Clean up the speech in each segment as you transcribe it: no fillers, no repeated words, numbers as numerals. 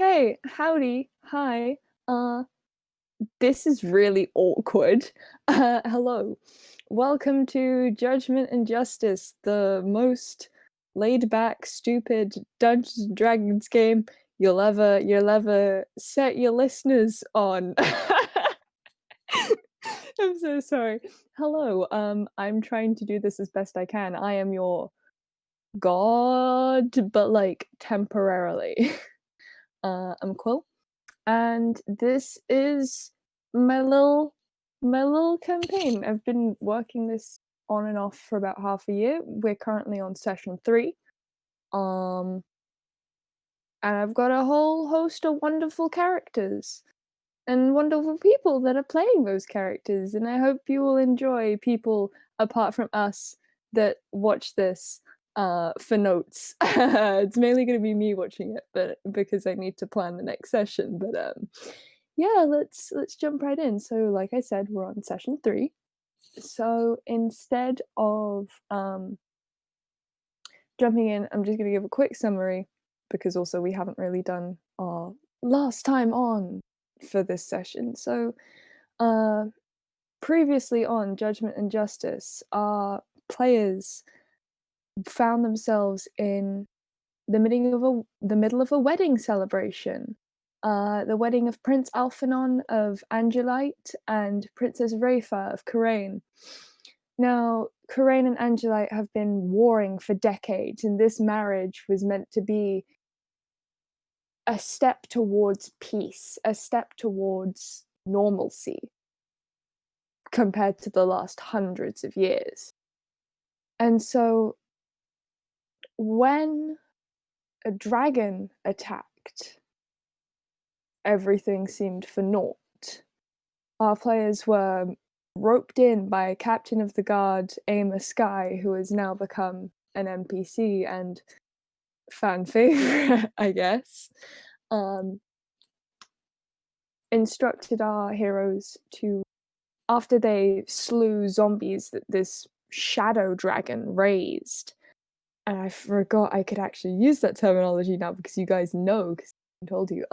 Okay, howdy, hi. Uh, this is really awkward. Hello. Welcome to Judgment and Justice, the most laid back, stupid Dungeons and Dragons game you'll ever set your listeners on. I'm so sorry. Hello, I'm trying to do this as best I can. I am your god, but like temporarily. I'm Quill. And this is my little campaign. I've been working this on and off for about half a year. We're currently on session 3. Um and I've got a whole host of wonderful characters and wonderful people that are playing those characters, and I hope you will enjoy, people apart from us that watch this for notes. It's mainly going to be me watching it, but because I need to plan the next session. But yeah, let's jump right in. So, like I said, we're on session 3. So instead of jumping in, I'm just going to give a quick summary because also we haven't really done our last time on for this session. So, previously on Judgment and Justice, our players found themselves in the middle of a wedding celebration. The wedding of Prince Alphanon of Angelite and Princess Rhaefa of Corraine. Now, Corraine and Angelite have been warring for decades, and this marriage was meant to be a step towards peace, a step towards normalcy compared to the last hundreds of years. And so when a dragon attacked, everything seemed for naught. Our players were roped in by Captain of the Guard Amos Sky, who has now become an NPC and fan favorite, I guess. Instructed our heroes to, after they slew zombies that this shadow dragon raised, and I forgot I could actually use that terminology now because you guys know, because I told you.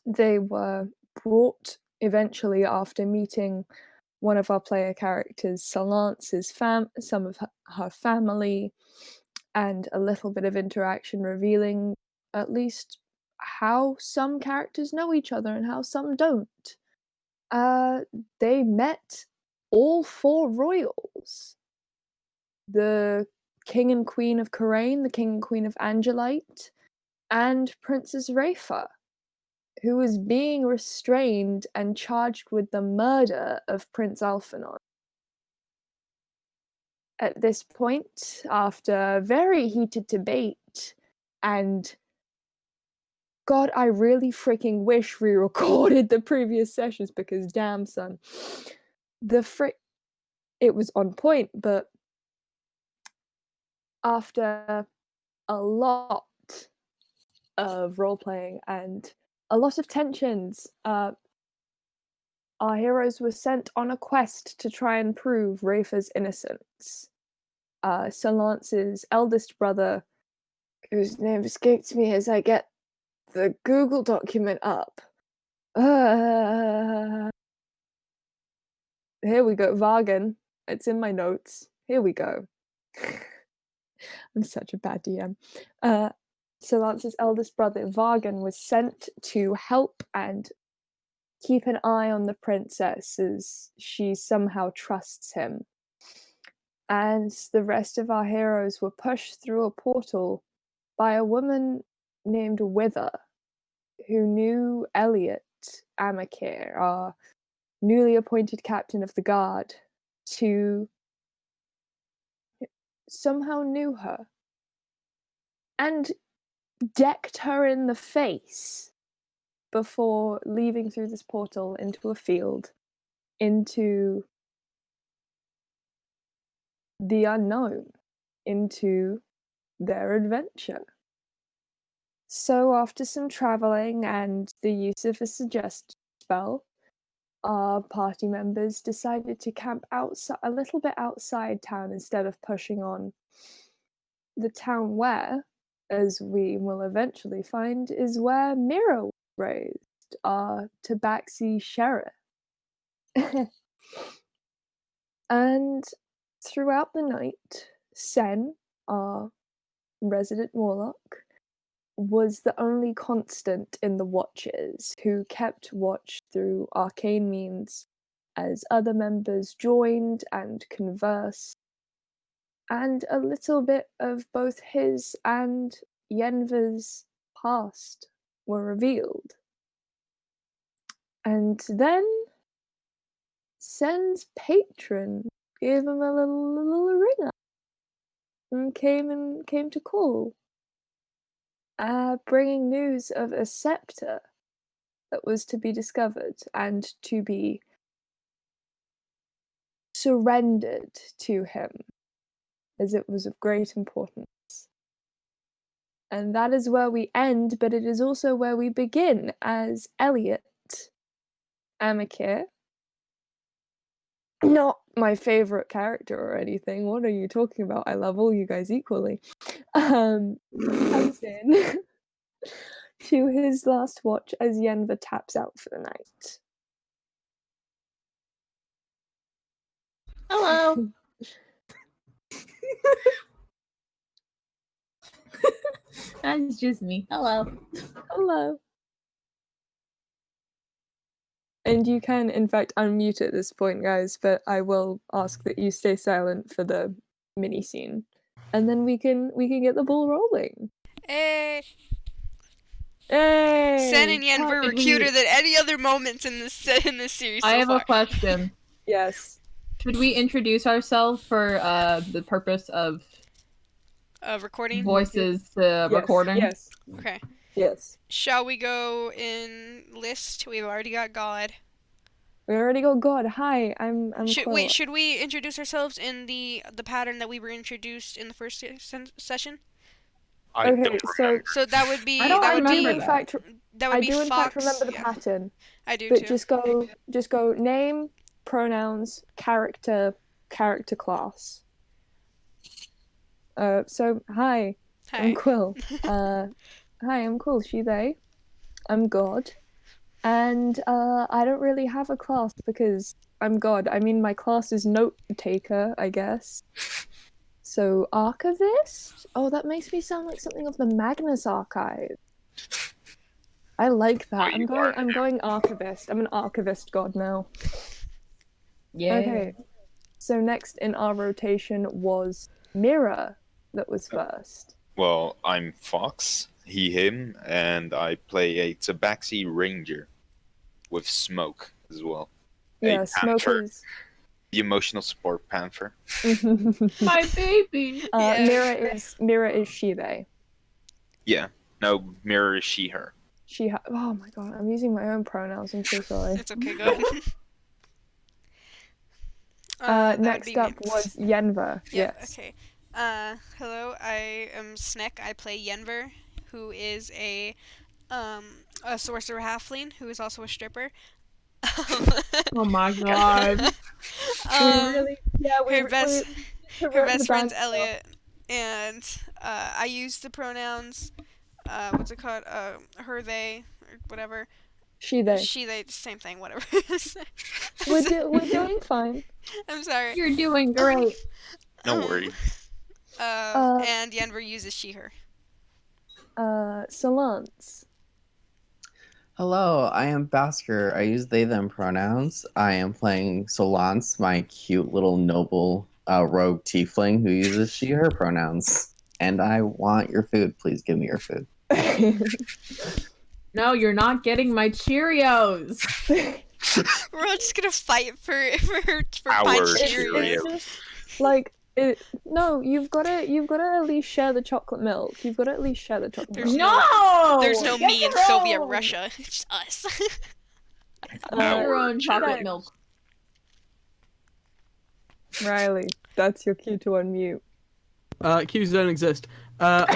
They were brought eventually after meeting one of our player characters, Solance's some of her family, and a little bit of interaction revealing at least how some characters know each other and how some don't. They met all 4 royals. The King and Queen of Corraine, the King and Queen of Angelite, and Princess Rhaefa, who was being restrained and charged with the murder of Prince Alphanon. At this point, after very heated debate, and God, I really freaking wish we recorded the previous sessions because damn son, it was on point, but after a lot of role playing and a lot of tensions, our heroes were sent on a quest to try and prove Rhaefa's innocence. Solance's eldest brother, whose name escapes me as I get the Google document up. Here we go, Vargan. It's in my notes. Here we go. I'm such a bad DM. Solance's eldest brother, Vargan, was sent to help and keep an eye on the princess as she somehow trusts him. And the rest of our heroes were pushed through a portal by a woman named Wither, who knew Elliot Amakir, our newly appointed captain of the guard, to somehow knew her and decked her in the face before leaving through this portal into a field, into the unknown, into their adventure. So after some traveling and the use of a suggest spell, our party members decided to camp outside, a little bit outside town, instead of pushing on. The town where as we will eventually find, is where Mira was raised, our Tabaxi sheriff. And throughout the night, Senn, our resident warlock, was the only constant in the Watches, who kept watch through arcane means as other members joined and conversed, and a little bit of both his and Yenver's past were revealed. And then Senn's patron gave him a little ringer and came to call, bringing news of a scepter that was to be discovered and to be surrendered to him, as it was of great importance. And that is where we end, but it is also where we begin as Elliot, Amikir. Not my favorite character or anything. What are you talking about? I love all you guys equally. Comes in to his last watch as Yenver taps out for the night. Hello. That's just me. Hello. Hello. And you can, in fact, unmute at this point, guys, but I will ask that you stay silent for the mini scene. And then we can get the ball rolling. Hey! Hey! Senn and Yenver were did cuter we- than any other moments in this series so I have far. a question. Yes. Should we introduce ourselves for the purpose of Recording? voices Yes, recording? Yes. Okay. Yes. Shall we go in list? We've already got God. We already got God. Hi, I'm Quill. Should we introduce ourselves in the pattern that we were introduced in the first session? Okay, So that would be I don't that would remember be that. that would I be do in Fox. fact remember the yeah, pattern. I do But too. just go name, pronouns, character, class. So hi, Hi. I'm Quill. Hi, I'm Quill. She, they. I'm God. And I don't really have a class because I'm God. I mean, my class is note taker, I guess. So archivist? Oh, that makes me sound like something of the Magnus Archive. I like that. I'm going archivist. I'm an archivist God now. Yeah. Okay. So next in our rotation was Mira that was first. Well, I'm Fox, he, him, and I play a Tabaxi Ranger with Smoke as well. Yeah, A Smoke panther. is... The emotional support panther. My baby. Yeah. Mira is she, they. Yeah. No, Mirror is she, her. Oh my god, I'm using my own pronouns, I'm so sorry. It's okay, go ahead. Next up was Yenver. Yep, Yes. okay. Hello, I am Snek. I play Yenver, who is a sorcerer halfling who is also a stripper. Oh my god. Her best friend's friend's Elliot, and I use the pronouns. What's it called? Her, they, or whatever. She, they. She, they, same thing. Whatever. We're doing fine. I'm sorry. You're doing great. No worries. And Yenver uses she, her. Solance. Hello, I am Basker. I use they, them pronouns. I am playing Solance, my cute little noble rogue tiefling who uses she, her pronouns. And I want your food. Please give me your food. No, you're not getting my Cheerios. We're all just gonna fight for Our pine Cheerios. Cheerios. It's just like no, you've gotta at least share the chocolate milk. You've gotta at least share the chocolate There's milk. No! There's no Get me in your Soviet own. Russia. It's just us. Get your own chocolate next. milk. Riley, that's your cue to unmute. Cues don't exist. Hi,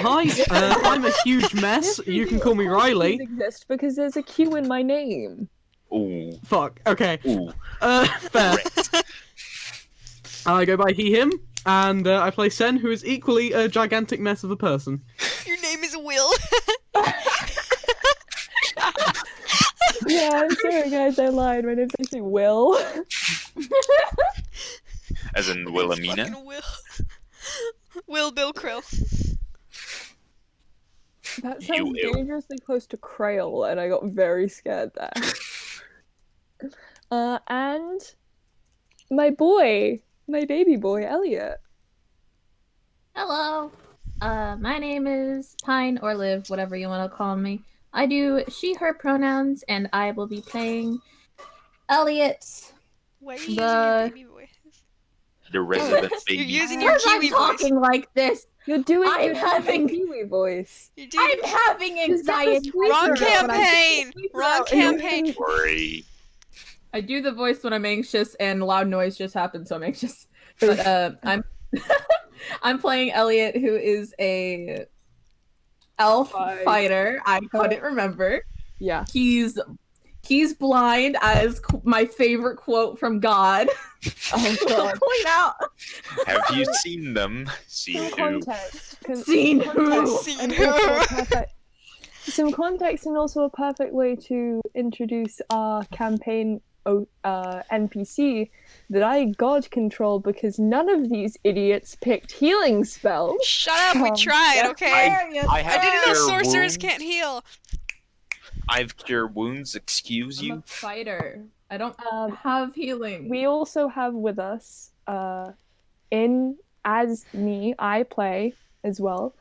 I'm a huge mess. You can call me Of course Riley. cues exist because there's a Q in my name. Ooh. Fuck. Okay. Ooh. Fair. I go by he, him, and I play Senn, who is equally a gigantic mess of a person. Your name Will. Yeah, I'm sorry, guys. I lied. My name's actually Will. As in It's Wilhelmina. fucking Will. Will Bill Krill. That You sounds ill. dangerously close to Krail, and I got very scared there. And my baby boy, Elliot. Hello. My name is Pine or Liv, whatever you want to call me. I do she/her pronouns, and I will be playing Elliot. Why are you using your baby voice? The resident You're baby. using your Because I'm Kiwi voice. talking like this. You're doing I'm your having- Kiwi voice. You're doing I'm having anxiety. Wrong I do it when I'm- campaign. Wrong campaign. Worry. I do the voice when I'm anxious, and loud noise just happens, so I'm anxious. But I'm I'm playing Elliot, who is a elf fighter. I couldn't remember. Yeah. He's blind, as my favorite quote from God. Oh I'll god. point out. Have you seen them? Seen Some who? context. Seen who? Seen And who? also a perfect- some context and also a perfect way to introduce our campaign NPC that I god control because none of these idiots picked healing spells. Shut up, we tried, yeah. okay? I have I didn't know cure sorcerers wounds. can't heal. I've cure wounds. Excuse I'm a you. fighter. I don't Um, have healing. We also have with us, in as me, I play as well,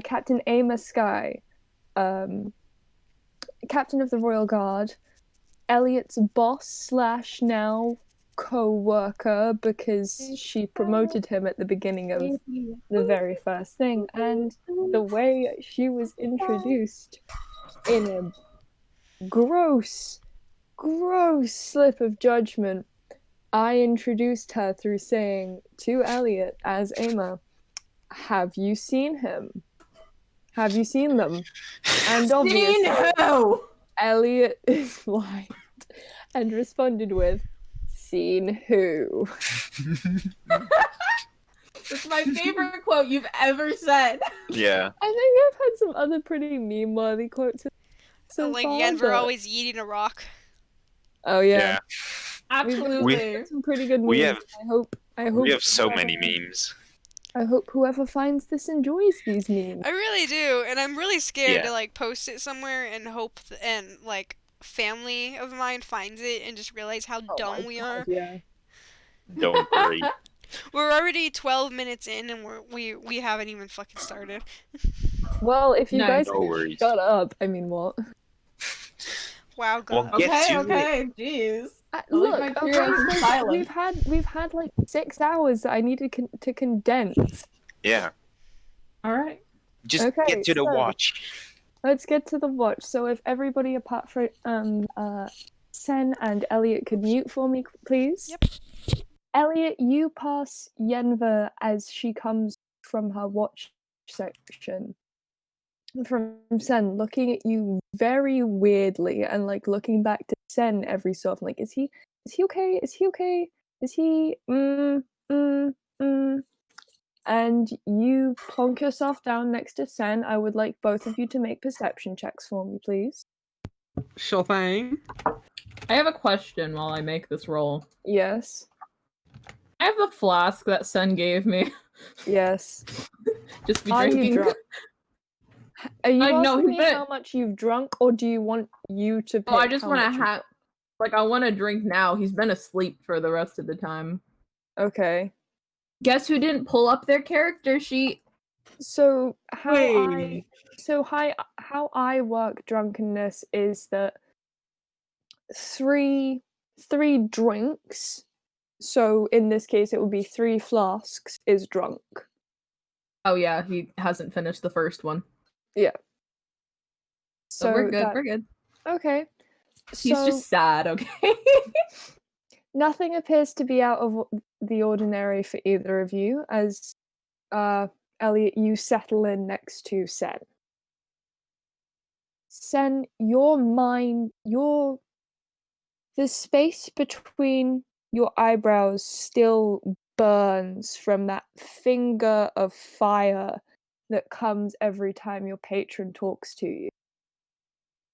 Captain Ama Sky, Captain of the Royal Guard, Elliot's boss / now co-worker because she promoted him at the beginning of the very first thing, and the way she was introduced in a gross slip of judgment, I introduced her through saying to Elliot as Ama, "Have you seen him? Have you seen them?" And obviously, who? Elliot is blind and responded with, "Seen who?" It's my favorite quote you've ever said. Yeah. I think I've had some other pretty meme-worthy quotes so Like far, Yenver but- always eating a rock. Oh yeah, Absolutely. some pretty good memes. We have- I hope We have so whoever- many memes. I hope whoever finds this enjoys these memes. I really do, and I'm really scared Yeah. to like post it somewhere and hope and like family of mine finds it and just realize how Oh dumb my we God, are. Yeah. Don't worry. We're already 12 minutes in and we haven't even fucking started. Well, if you Nice. guys No could worries. shut up, I mean, what? Wow, Well, God. get Okay, to okay, jeez. Look, my okay, Cheerios in guys, silence. we've had like 6 hours that I needed to condense. Yeah. All right. Just Okay, get to the so- watch. Let's get to the watch. So if everybody apart from Sen and Elliot could mute for me, please. Yep. Elliot, you pass Yenver as she comes from her watch section. From Sen, looking at you very weirdly and like looking back to Sen every so often, like, is he okay? Is he okay? Is he And you plonk yourself down next to Sen. I would like both of you to make perception checks for me, please. Sure thing. I have a question while I make this roll. Yes. I have the flask that Sen gave me. Yes. Just be Are drinking. you drunk? Are you No, asking he's me been- how much you've drunk, or do you want you to pick Oh, I just how want to much you- have, like, I want to drink now. He's been asleep for the rest of the time. Okay. Guess who didn't pull up their character sheet? So how Wait. how I work drunkenness is that three drinks. So in this case, it would be 3 flasks is drunk. Oh yeah, he hasn't finished the first one. So we're good. that- We're good. Okay. He's So just sad. Okay. nothing appears to be out of the ordinary for either of you, as Elliot, you settle in next to Sen. Sen, your mind, the space between your eyebrows still burns from that finger of fire that comes every time your patron talks to you.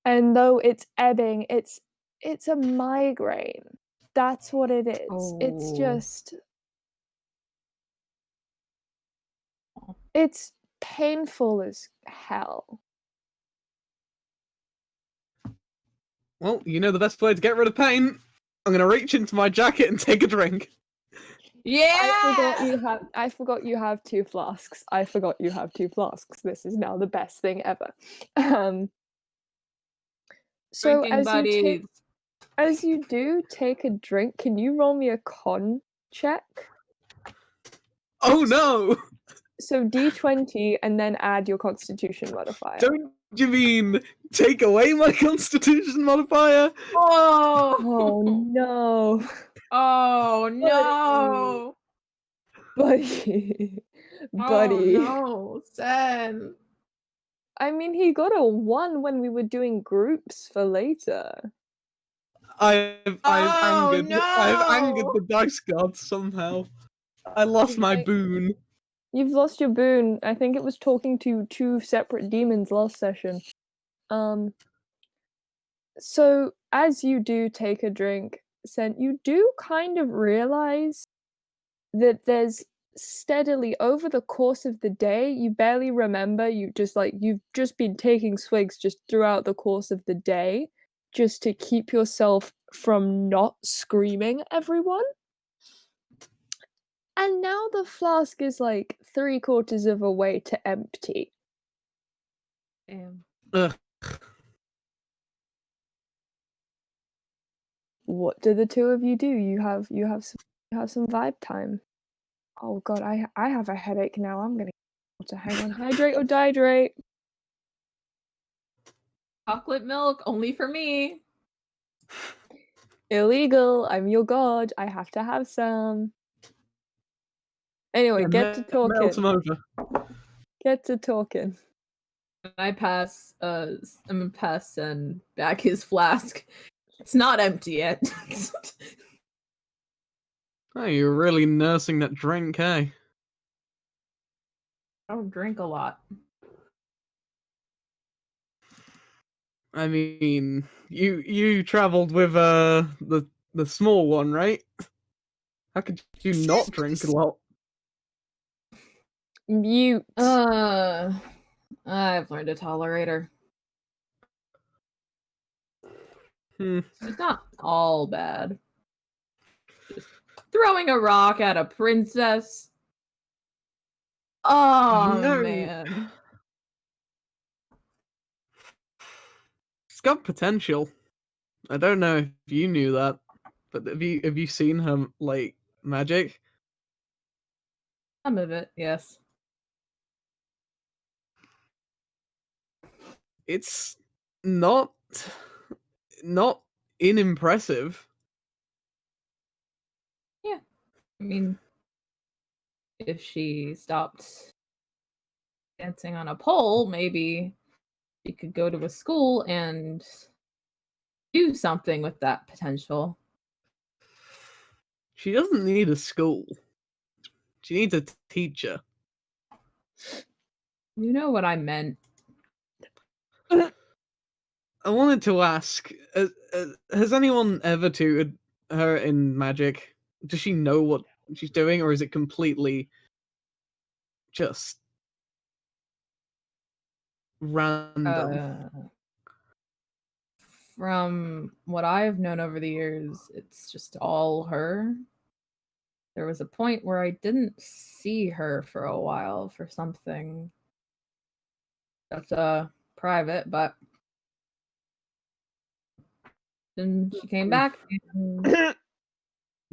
And though it's ebbing, it's a migraine. That's what it is. It's Oh. just it's painful as hell. Well, you know the best way to get rid of pain. I'm gonna reach into my jacket and take a drink. Yeah. I forgot you have 2 flasks. I forgot you have 2 flasks. This is now the best thing ever. So Drinking as you do take a drink, can you roll me a con check? Oh no! So D20 and then add your constitution modifier. Don't you mean take away my constitution modifier? Oh. Oh no. Oh no. Buddy. Oh no, Senn. I mean, he got a 1 when we were doing groups for later. I've Oh, angered no! the dice gods somehow. I lost my Right. boon. You've lost your boon. I think it was talking to 2 separate demons last session. So as you do take a drink, Sen, you do kind of realize that there's steadily over the course of the day, you barely remember, you've just been taking swigs just throughout the course of the day, just to keep yourself from not screaming at everyone. And now the flask is like 3/4 of a way to empty. Damn. Ugh. What do the 2 of you do? You have some vibe time. Oh god, I have a headache now. I'm gonna hang on, hydrate or dihydrate. Chocolate milk only for me. Illegal. I'm your god. I have to have some. Anyway, get to Melt talking. them over. Get to talking. I'm gonna pass Senn back his flask. It's not empty yet. Oh, you're really nursing that drink, eh? I don't drink a lot. I mean, you traveled with the Smol One, right? How could you not drink a lot? Mute. I've learned to tolerate her. It's not all bad. Just throwing a rock at a princess. Oh No. man. It's got potential. I don't know if you knew that, but have you seen her like magic? Some of it, yes. It's not unimpressive. Yeah. I mean, if she stopped dancing on a pole, maybe she could go to a school and do something with that potential. She doesn't need a school. She needs a teacher. You know what I meant. I wanted to ask, has anyone ever tutored her in magic? Does she know what she's doing, or is it completely just random? From what I've known over the years, it's just all her. There was a point where I didn't see her for a while for something that's private, but then she came back and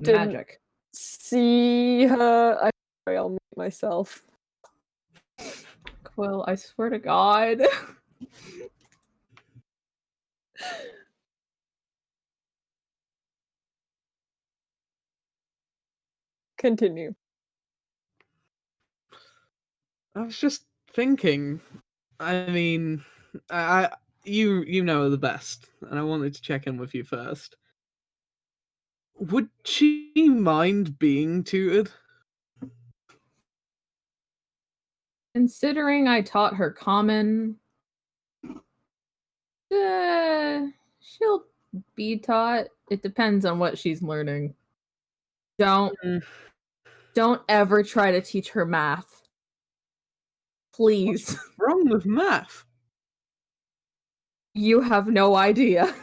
Didn't magic. see her. I'm sorry, I'll mute myself. Quill, I swear to God. Continue. I was just thinking. I mean, you know the best, and I wanted to check in with you first. Would she mind being tutored? Considering I taught her common, she'll be taught. It depends on what she's learning. Don't ever try to teach her math. Please. What's wrong with math? You have no idea.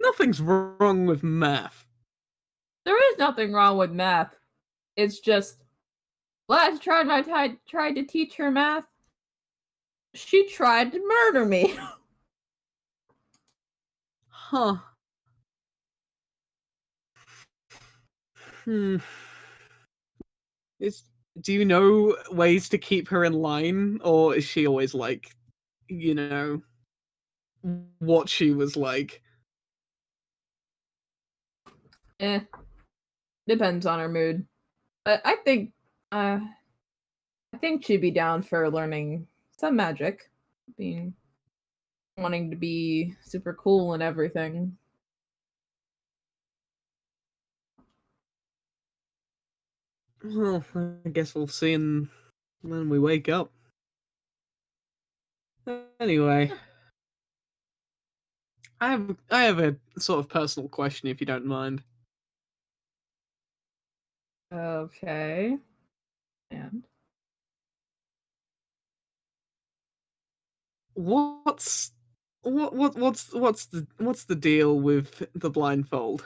Nothing's wrong with math. There is nothing wrong with math. It's just last time I tried to teach her math, she tried to murder me. Huh. Do you know ways to keep her in line, or is she always like, you know, what she was like? Depends on her mood. But I think she'd be down for learning some magic. Wanting to be super cool and everything. Well, I guess we'll see when we wake up. Anyway, I have a sort of personal question, if you don't mind. Okay. And what's the deal with the blindfold?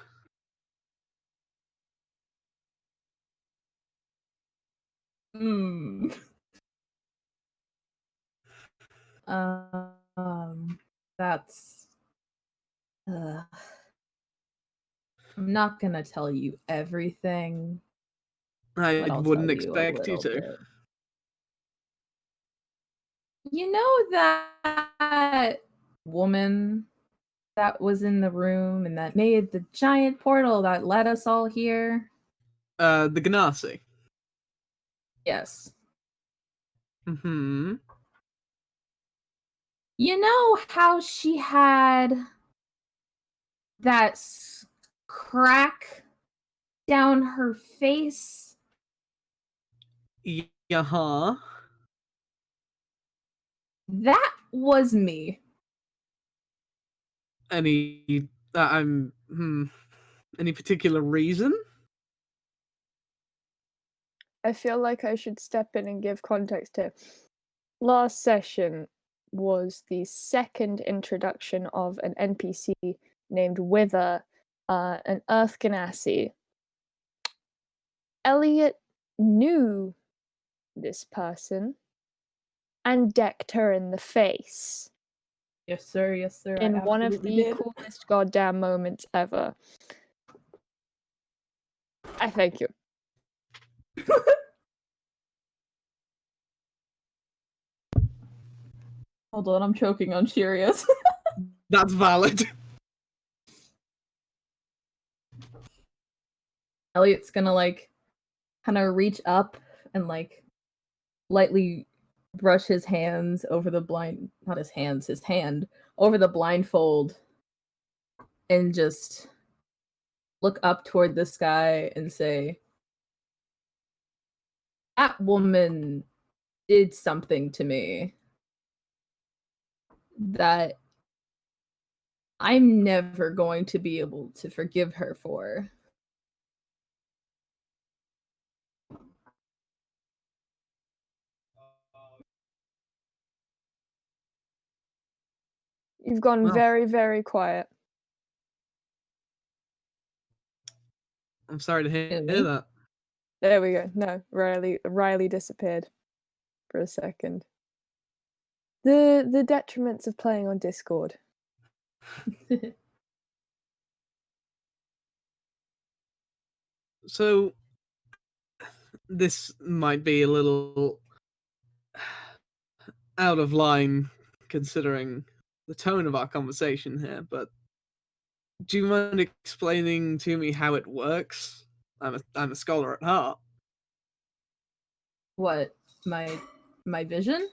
That's I'm not gonna tell you everything. I but I'll wouldn't tell you a expect you little to. bit. You know that woman that was in the room and that made the giant portal that led us all here? The Ganassi. Yes. Mm-hmm. You know how she had that crack down her face? Yeah. That was me. Any particular reason? I feel like I should step in and give context here. Last session was the second introduction of an NPC named Wither, an Earth Ganassi. Elliot knew this person and decked her in the face. Yes, sir. Yes, sir. In one of the coolest goddamn moments ever. I thank you. Hold on, I'm choking on Cheerios. That's valid. Elliot's gonna kind of reach up and lightly brush his hands over the his hand over the blindfold and just look up toward the sky and say, that woman did something to me that I'm never going to be able to forgive her for. You've gone very, very quiet. I'm sorry to hear Me? that. There we go. No, Riley disappeared for a second. The detriments of playing on Discord. So, this might be a little out of line considering the tone of our conversation here, but do you mind explaining to me how it works? I'm a scholar at heart. What? My vision?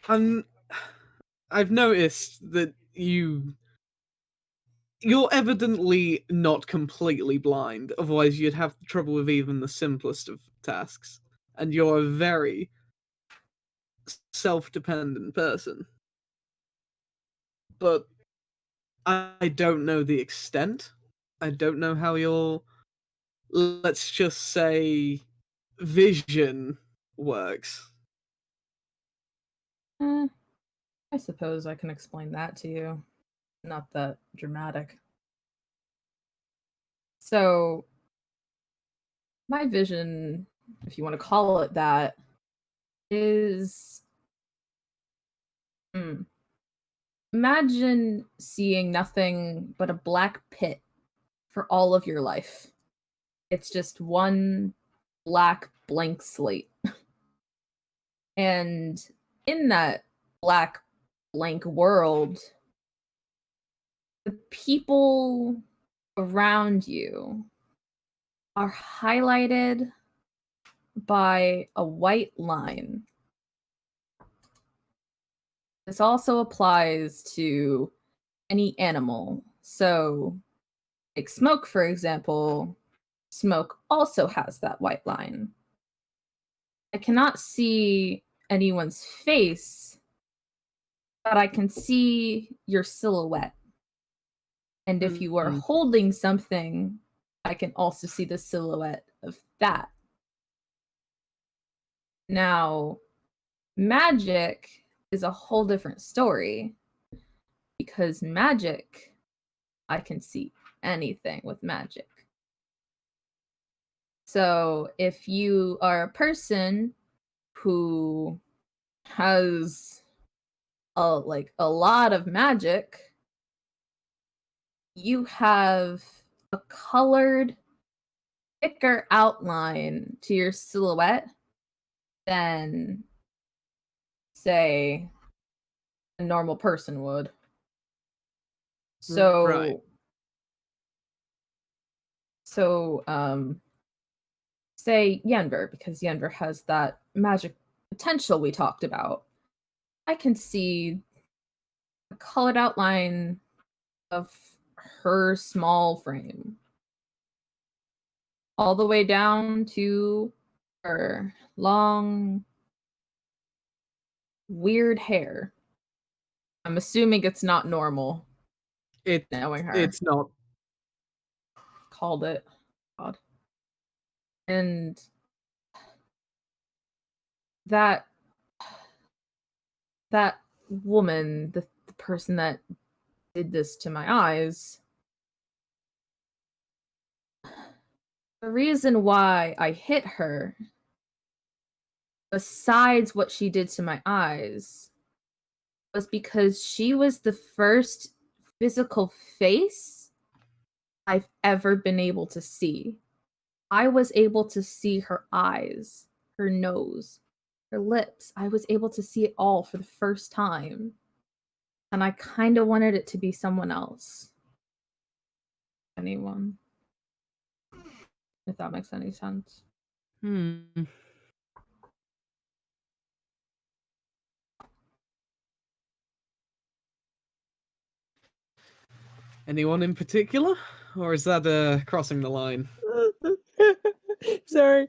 I've noticed that you're evidently not completely blind, otherwise you'd have trouble with even the simplest of tasks. And you're a very, self-dependent person. But I don't know the extent. I don't know how your, let's just say, vision works. I suppose I can explain that to you. Not that dramatic. So, my vision, if you want to call it that, is... Imagine seeing nothing but a black pit for all of your life. It's just one black blank slate. And in that black blank world, the people around you are highlighted by a white line. This also applies to any animal. So, like Smoke, for example, Smoke also has that white line. I cannot see anyone's face, but I can see your silhouette. And if you are holding something, I can also see the silhouette of that. Now, magic is a whole different story, because magic, I can see anything with magic. So if you are a person who has a lot of magic, you have a colored, thicker outline to your silhouette than, say, a normal person would. So, Right. Say Yenver, because Yenver has that magic potential we talked about. I can see a colored outline of her small frame, all the way down to her long, weird hair. I'm assuming it's not normal. Knowing her. It's not. Called it. God. And that woman, the person that did this to my eyes, the reason why I hit her, besides what she did to my eyes, was because she was the first physical face I've ever been able to see. I was able to see her eyes, her nose, her lips. I was able to see it all for the first time. And I kind of wanted it to be someone else. Anyone. If that makes any sense. Anyone in particular? Or is that crossing the line? Sorry.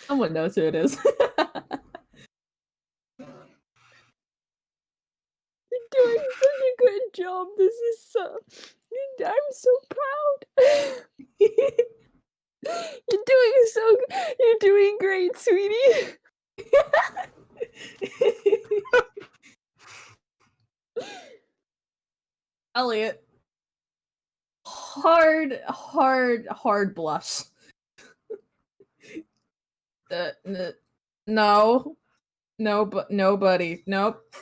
Someone knows who it is. You're doing such a good job. This is so... I'm so proud. You're doing great, sweetie. Elliot. Hard blush. No, but nobody. Nope.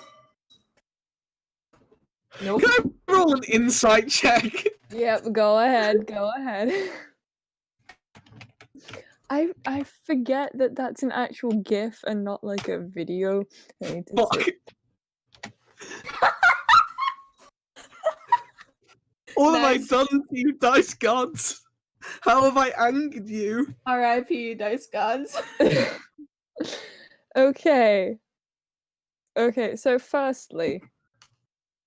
Can I roll an insight check? Yep, go ahead. I forget that that's an actual GIF and not like a video. I need to Fuck. say- What have I Nice. done to you, dice gods? How have I angered you? R.I.P. Dice Gods. Okay, so firstly,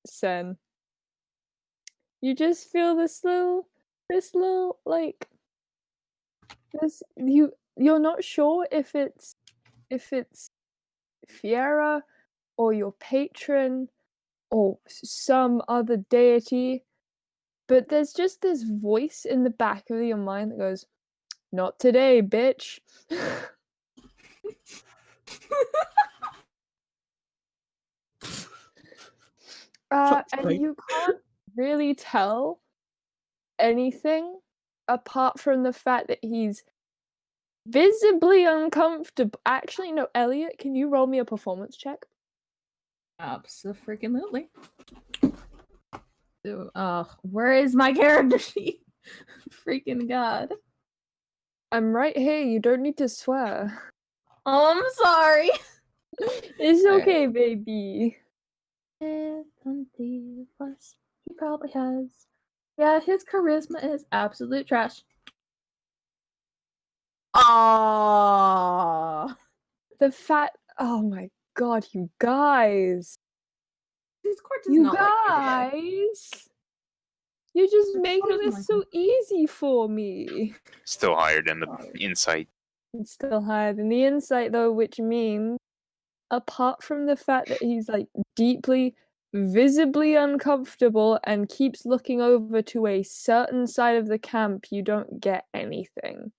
Sen, you just feel this little like this you're not sure if it's Fiera or your patron or some other deity, but there's just this voice in the back of your mind that goes, "Not today, bitch." And you can't really tell anything apart from the fact that he's visibly uncomfortable. Actually, no, Elliot, can you roll me a performance check? Abso-freaking-lutely. Where is my character sheet? Freaking god. I'm right here. You don't need to swear. Oh, I'm sorry. It's okay, baby. He probably has. Yeah, his charisma is absolute trash. Aww. The fact. Oh my god, you guys. Discord does You not like guys. You're just making doesn't this like so easy for me. Still higher than the insight. It's still higher than the insight, though, which means, apart from the fact that he's like deeply, visibly uncomfortable and keeps looking over to a certain side of the camp, you don't get anything.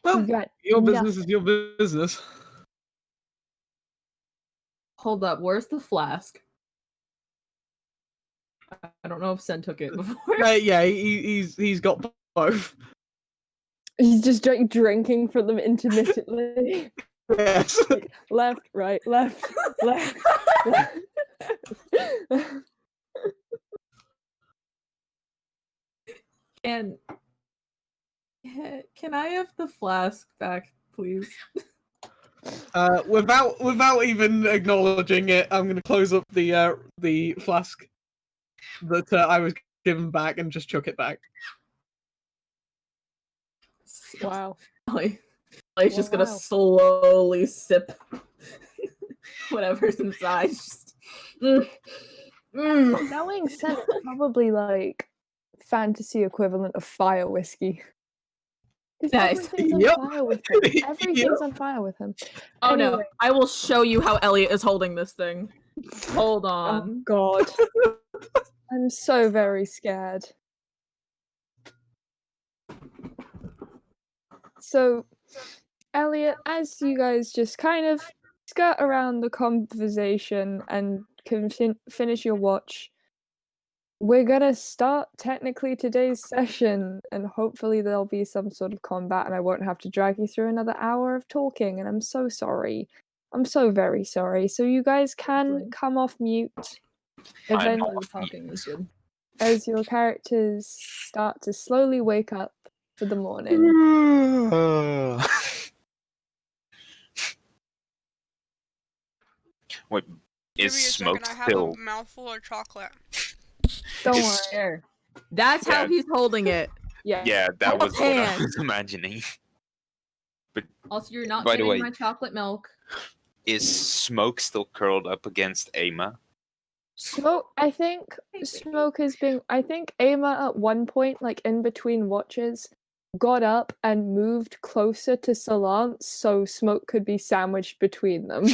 Well, You got your nothing. business is your business. Hold up, where's the flask? I don't know if Sen took it before. Yeah, he's got both. He's just drinking from them intermittently. Yes. Like, left, right, left, left, left. And can I have the flask back, please? Without even acknowledging it, I'm going to close up the flask that I was given back and just chuck it back. Wow. He's just gonna slowly sip whatever's inside. Just... Knowing Sen, it's probably like fantasy equivalent of fire whiskey. Nice. Everything's on fire with him. Everything's on fire with him. Oh Anyway. no, I will show you how Elliot is holding this thing. Hold Oh on. god. I'm so very scared. So, Elliot, as you guys just kind of skirt around the conversation and can finish your watch, we're gonna start technically today's session, and hopefully there'll be some sort of combat and I won't have to drag you through another hour of talking, and I'm so sorry. I'm so very sorry. So you guys can come off mute eventually Talking is good. as your characters start to slowly wake up for the morning. Wait, Give is me a Smoke second, I have still? a mouthful of chocolate. Don't Is- worry. There. That's how Yeah. he's holding it. Yeah. Yeah, that Hold was what I hands. was imagining. Also, you're not By the getting way- my chocolate milk. Is Smoke still curled up against Ama? I think Smoke has been. I think Ama at one point, like in between watches, got up and moved closer to Solance so Smoke could be sandwiched between them.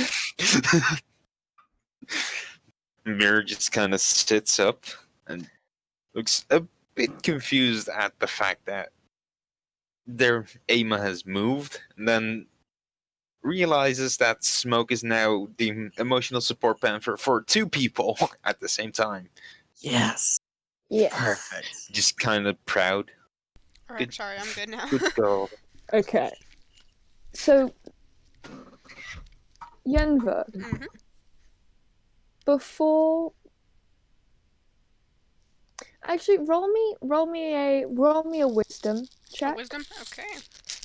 Mirror just kind of sits up and looks a bit confused at the fact that their Ama has moved, and then realizes that Smoke is now the emotional support panther for two people at the same time. Yes. Yes. Perfect. Just kind of proud. Alright, Good- sorry, I'm good now. Good girl. Okay. So, Yenver, Mhm. before. Actually, roll me a wisdom check. Wisdom? Okay.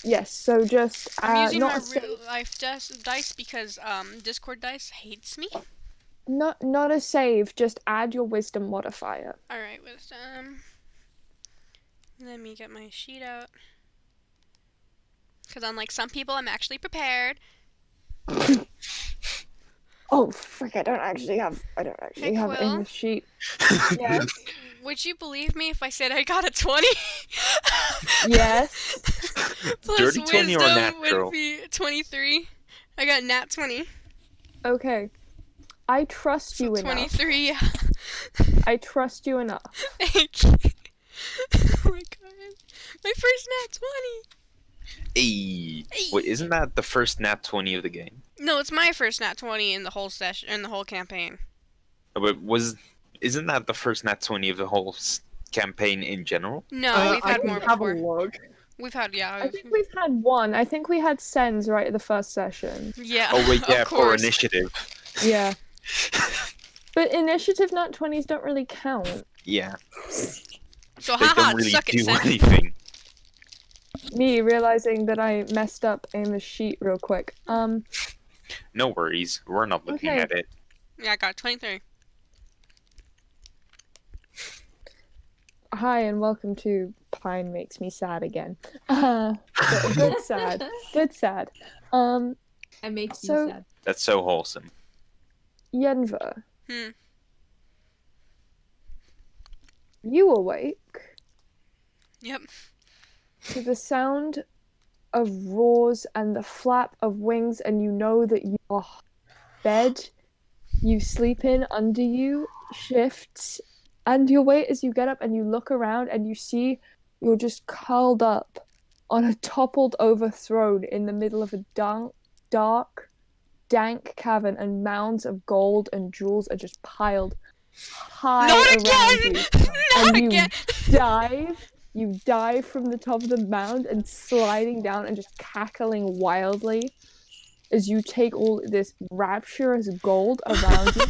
Yes. So just I'm using not my a save, real life dice because Discord dice hates me. not a save. Just add your wisdom modifier. Alright, wisdom. Let me get my sheet out. Because unlike some people, I'm actually prepared. Oh frick! I don't actually have it in Quill. the sheet. Yes. Would you believe me if I said I got a 20? Yes. Plus Dirty 20 or wisdom natural? would be 23. I got nat 20. Okay. I trust So you enough. 23, yeah. I trust you enough. Thank you. Oh my god. My first nat 20. Hey. Hey. Wait, isn't that the first nat 20 of the game? No, it's my first nat 20 in the whole session, in the whole campaign. But isn't that the first nat 20 of the whole campaign in general? No, we've I had can more have before. a look. We've had, yeah. I think we've had one. I think we had Sen's right at the first session. Yeah. Oh wait, yeah, of for course. initiative. Yeah. But initiative nat 20s don't really count. Yeah, So they haha, don't really suck it, do Sen. anything. Me realizing that I messed up Amos' sheet real quick. No worries, we're not looking Okay. at it. Yeah, I got 23. Hi and welcome to Pine Makes Me Sad Again. Good sad. Good sad. It makes So- you sad. That's so wholesome. Yenver, Hmm. you awake Yep. to the sound of roars and the flap of wings, and you know that your bed you sleep in under you shifts, and you wait as you get up and you look around and you see you're just curled up on a toppled over throne in the middle of a dark, dank cavern, and mounds of gold and jewels are just piled high Not around again! you. Not And again! You dive from the top of the mound and sliding down and just cackling wildly as you take all this rapturous gold around you.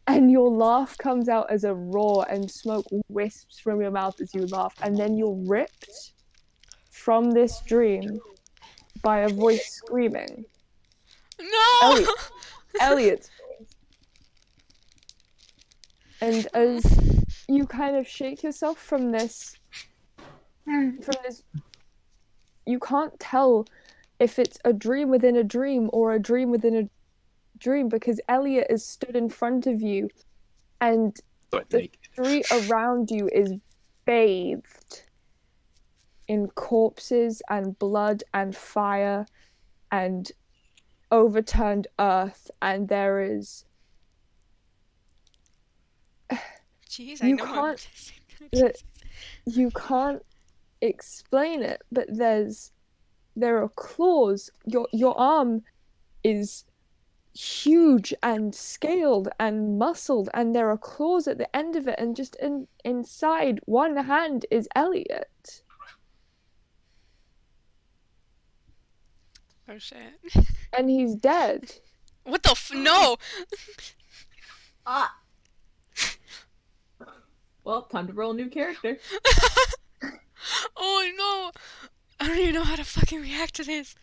And your laugh comes out as a roar and smoke wisps from your mouth as you laugh. And then you're ripped from this dream by a voice screaming. No! Elliot's voice. And as you kind of shake yourself from this, you can't tell if it's a dream within a dream or a dream within a dream, because Elliot is stood in front of you and But the street around you is bathed in corpses and blood and fire and overturned earth, and there is Jeez, I You know can't- I'm that you can't explain it, but there are claws. Your arm is huge and scaled and muscled, and there are claws at the end of it, and just inside one hand is Elliot. Oh shit. And he's dead. What the no! Ah. Well, time to roll a new character. Oh no! I don't even know how to fucking react to this.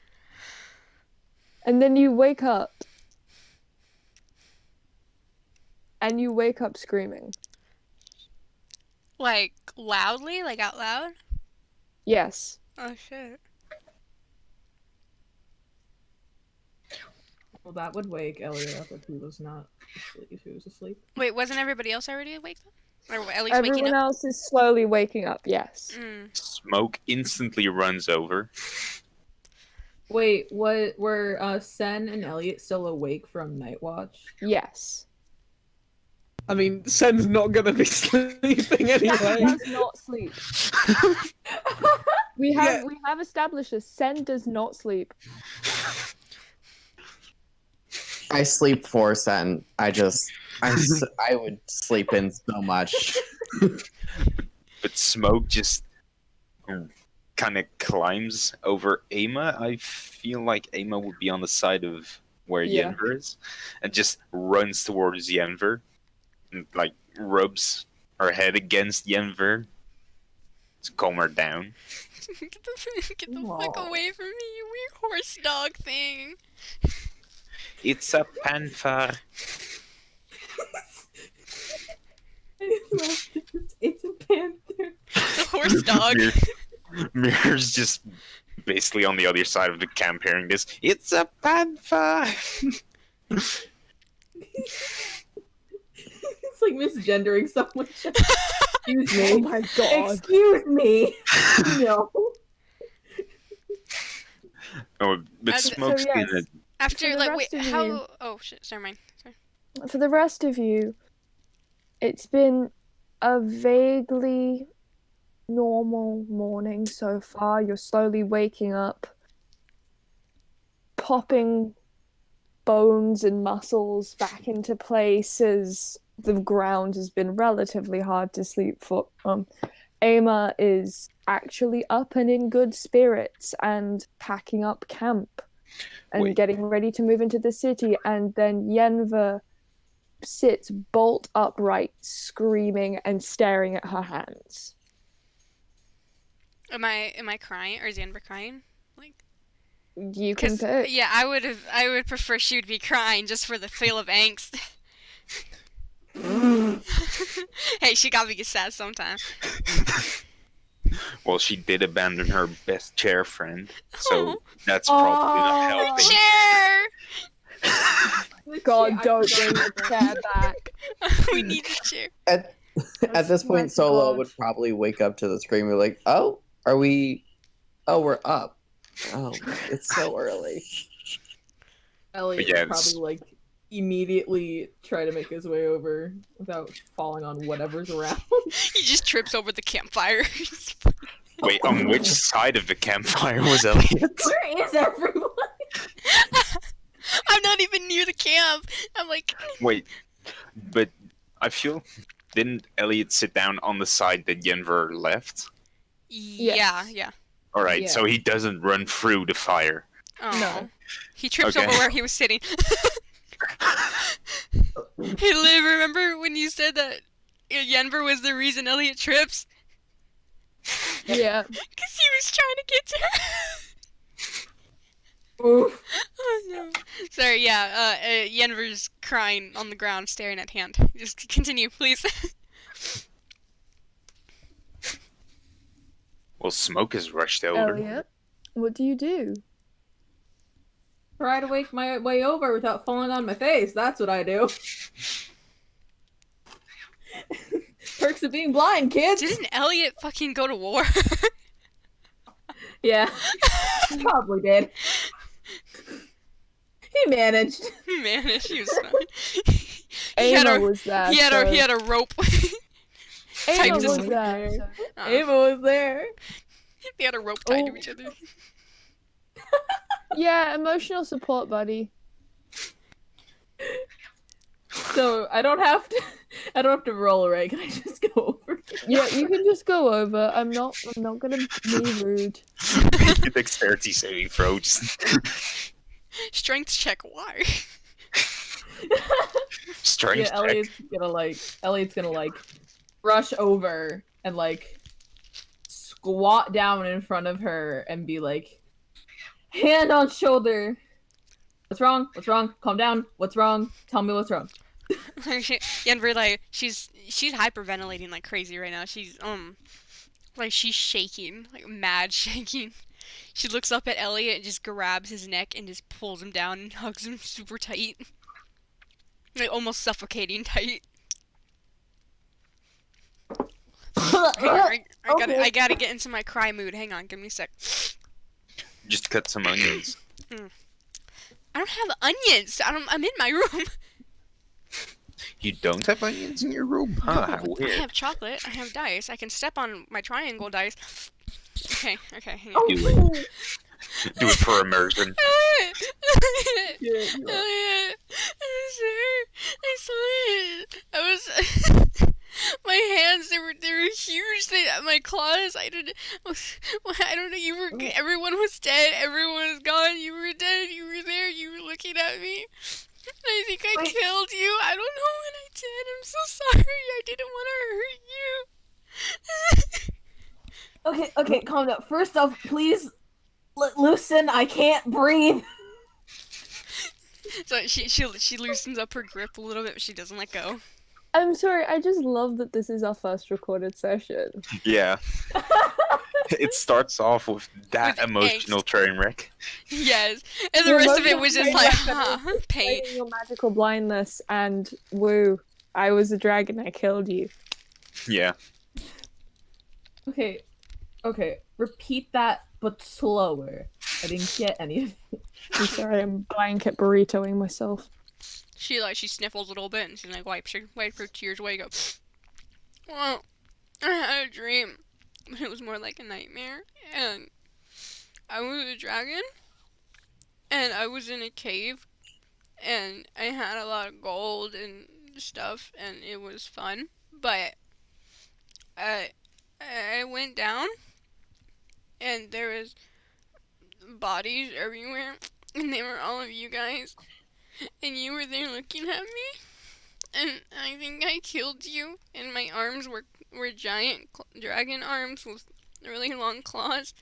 And then you wake up. And you wake up screaming. Like, loudly? Like, out loud? Yes. Oh shit. Well, that would wake Elliot up if he was not asleep. If he was asleep. Wait, wasn't everybody else already awake then? Or at least waking Everyone up? else is slowly waking up, yes. Smoke instantly runs over. Wait, what? Were Sen and Elliot still awake from Night Watch? Yes. I mean, Sen's not gonna be sleeping anyway. Does not sleep. We have established this. Sen does not sleep. I sleep for Sen. I would sleep in so much. But Smoke just kind of climbs over Ama. I feel like Ama would be on the side of where Yeah. Yenver is, and just runs towards Yenver, and like rubs her head against Yenver to calm her down. Get the fuck Aw. away from me, you weird horse dog thing. It's a panther. It's a panther. The horse dog. Mirror's just basically on the other side of the camp hearing this. It's a panther. It's like misgendering someone. Excuse me. Oh my god. Excuse me. No. Oh, but And- Smoke's So, yes. gonna. After, the like, wait, rest of how... you- Oh, shit, sorry, mine. Sorry. For the rest of you, it's been a vaguely normal morning so far. You're slowly waking up, popping bones and muscles back into place as the ground has been relatively hard to sleep for. Ama is actually up and in good spirits and packing up camp and Wait. getting ready to move into the city. And then Yenver sits bolt upright, screaming and staring at her hands. Am I crying, or is Yenver crying? Like, You can 'cause, pick. yeah, I would prefer she would be crying just for the feel of angst. Hey, she gotta be sad sometimes. Well, she did abandon her best chair friend, Oh. so that's probably not helping. Chair! God, don't bring the chair back. We need a chair. At this my point, Solo God. would probably wake up to the scream. We're like, oh, are we? Oh, we're up. Oh, it's so early. Elliot Yeah, would probably like immediately try to make his way over without falling on whatever's around. He just trips over the campfire. Wait, on which side of the campfire was Elliot? Where is everyone? I'm not even near the camp. I'm like, Wait, but I feel didn't Elliot sit down on the side that Yenver left? yeah, yeah. All right, Yeah. so he doesn't run through the fire. Oh. No. He trips Okay. over where he was sitting. Hey, Liv, remember when you said that Yenver was the reason Elliot trips? Yeah. Because he was trying to get to her. Oof. Oh no. Sorry, yeah, Yenver's crying on the ground, staring at hand. Just continue, please. Well, Smoke has rushed over. Elliot, what do you do? Try to wake my way over without falling on my face. That's what I do. Perks of being blind, kids. Didn't Elliot fucking go to war? Yeah, probably did. He managed. Man, she was fine. He had Ama a was there. he had a rope. Ama typed was us- there. So. Ava was there. They had a rope tied to Oh. each other. Yeah, emotional support buddy. So I don't have to. I don't have to roll, right? Can I just go over? Yeah, you can just go over. I'm not gonna be rude. Make a dexterity saving throw. Just Strength check. Why? strength Yeah, check. Elliot's gonna like rush over and like squat down in front of her and be like, hand on shoulder. What's wrong? What's wrong? Calm down. What's wrong? Tell me what's wrong. Yenver, like, she's hyperventilating like crazy right now. She's like she's shaking, like mad shaking. She looks up at Elliot and just grabs his neck and just pulls him down and hugs him super tight. Like almost suffocating tight. Hang on, I gotta get into my cry mood. Hang on, give me a sec. Just cut some onions. I don't have onions. I'm in my room. You don't have onions in your room? Huh, how I weird. have chocolate. I have dice. I can step on my triangle dice. Okay, hang on. Do it. Do it for immersion. Elliot, I was there. I saw it. I was. My hands, they were huge. My claws. I don't know. You were. Everyone was dead. Everyone was gone. You were dead. You were there. You were looking at me. I think I killed you. I don't know what I did. I'm so sorry. I didn't want to hurt you. Okay, calm down. First off, please loosen. I can't breathe. So she loosens up her grip a little bit, but she doesn't let go. I'm sorry, I just love that this is our first recorded session. Yeah. It starts off with that With emotional train wreck. Yes, and the Your rest of it emotional was just train like, wreck that huh, pain. Fighting your magical blindness and woo, I was a dragon, I killed you. Yeah. Okay. Repeat that, but slower. I didn't get any of it. I'm sorry, I'm blanket burritoing myself. She sniffles a little bit and she like wipes her tears away. Go. Well, I had a dream, but it was more like a nightmare, and I was a dragon, and I was in a cave, and I had a lot of gold and stuff, and it was fun. But I went down, and there was bodies everywhere, and they were all of you guys, and you were there looking at me, and I think I killed you, and my arms were giant dragon arms with really long claws,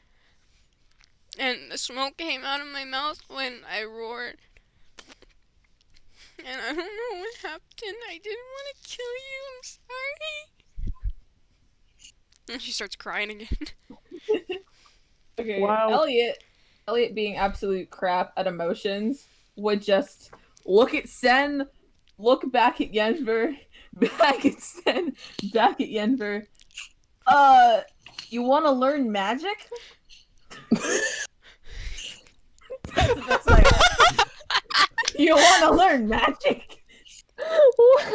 and the smoke came out of my mouth when I roared. And I don't know what happened. I didn't want to kill you. I'm sorry. And she starts crying again. Okay. Wow. Elliot being absolute crap at emotions would just look at Senn, look back at Yenver, back at Senn, back at Yenver. You want to learn magic? That's like, you want to learn magic? What?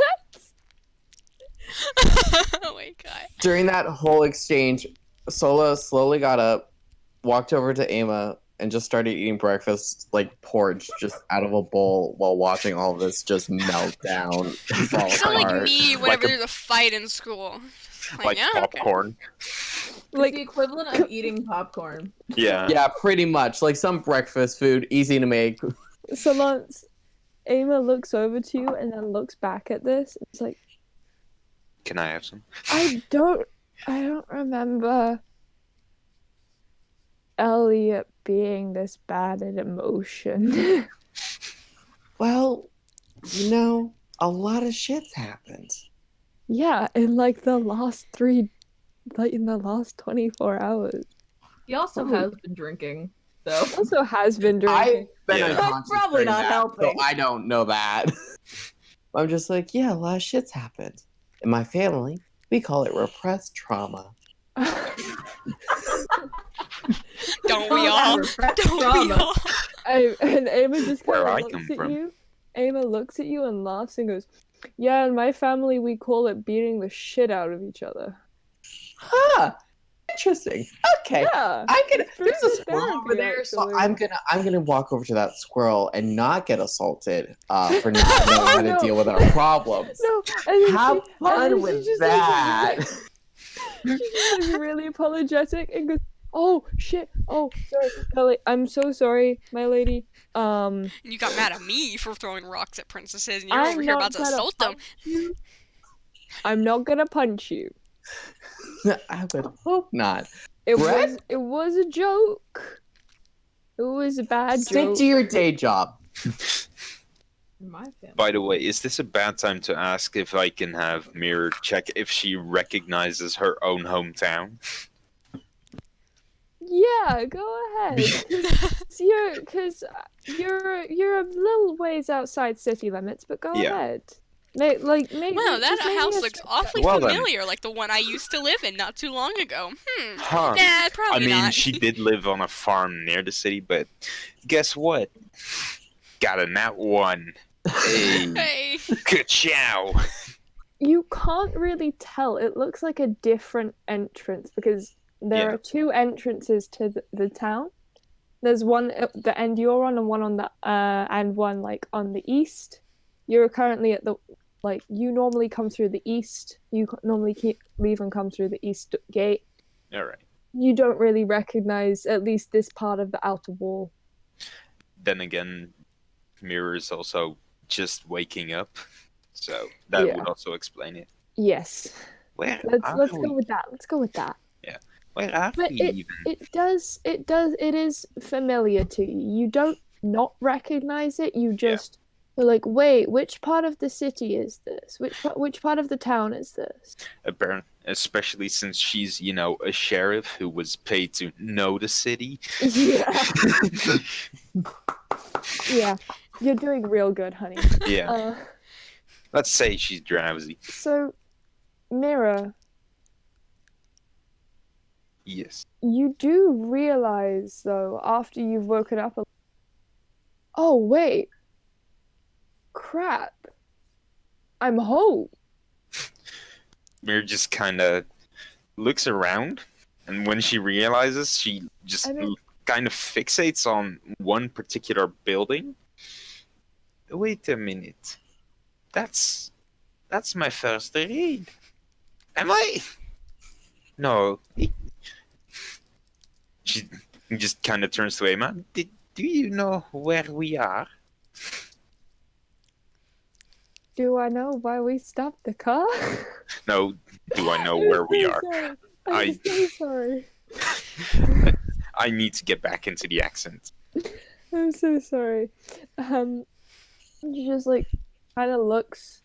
Oh my god. During that whole exchange, Sola slowly got up, walked over to Ama, and just started eating breakfast like porridge just out of a bowl while watching all of this just melt down and fall It's not like apart. me whenever Like a- there's a fight in school. Like yeah, okay. popcorn. It's Like, the equivalent of eating popcorn. Yeah. Yeah, pretty much. Like some breakfast food, easy to make. so Lance, Ama looks over to you and then looks back at this. It's like, Can I have some? I don't remember Elliot being this bad at emotion. Well, you know, a lot of shit's happened. Yeah, in like the last 24 hours. He also has been drinking, so. Also has been drinking. I've been Yeah. unconscious That's probably during not that, helping. So I don't know that. I'm just like, yeah, a lot of shit's happened. In my family, we call it repressed trauma. Don't we all? Don't we all? And Ama just Where kind I of come looks at from. you. Ama looks at you and laughs and goes, "Yeah, in my family we call it beating the shit out of each other." Huh. Interesting. Okay. Yeah. I'm gonna. It's pretty There's a good squirrel over therapy, there, so actually. I'm gonna walk over to that squirrel and not get assulted for not knowing how to No. deal with our problems. No, and then Have she fun with just that. She just looks really apologetic and goes, "Oh shit! Oh, sorry, Ellie. I'm so sorry, my lady. You got mad at me for throwing rocks at princesses, and you're I'm over here not about to gonna assault them. punch you. I'm not gonna punch you. I would hope not. It Brett? was a joke. It was a bad Stick joke. to your day job. In my family. By the way, is this a bad time to ask if I can have Mirror check if she recognizes her own hometown? Yeah, go ahead. Because you're a little ways outside city limits, but go Yeah. ahead. Maybe Wow, that just make house me a looks step awfully Well then. familiar, like the one I used to live in not too long ago. Huh. Nah, I probably mean, not. she did live on a farm near the city, but guess what? Got a nat one. Hey, Hey. ka-chow. You can't really tell. It looks like a different entrance because there Yeah. are two entrances to the town. There's one at the end you're on, and one on the and one like on the east. You're currently at the you normally come through the east. You normally leave and come through the east gate. All right. You don't really recognize at least this part of the outer wall. Then again, Mirror is also just waking up, so that Yeah. would also explain it. Yes. Where Let's are go we? with that. Let's go with that. Where are But we even? it is familiar to you. You don't not recognize it. You just are like, wait, which part of the city is this? Which part of the town is this? Apparently, especially since she's, a sheriff who was paid to know the city. Yeah, yeah. You're doing real good, honey. Yeah. Let's say she's drowsy. So, Mira, Yes. You do realize, though, after you've woken up, oh, wait. Crap. I'm home. Mir just kind of looks around, and when she realizes, she just kind of fixates on one particular building. Wait a minute. That's my first read. Am I? No. She just kind of turns to Emma. Do you know where we are? Do I know why we stopped the car? No. Do I know where we are? I'm so sorry. I need to get back into the accent. I'm so sorry. She just kind of looks.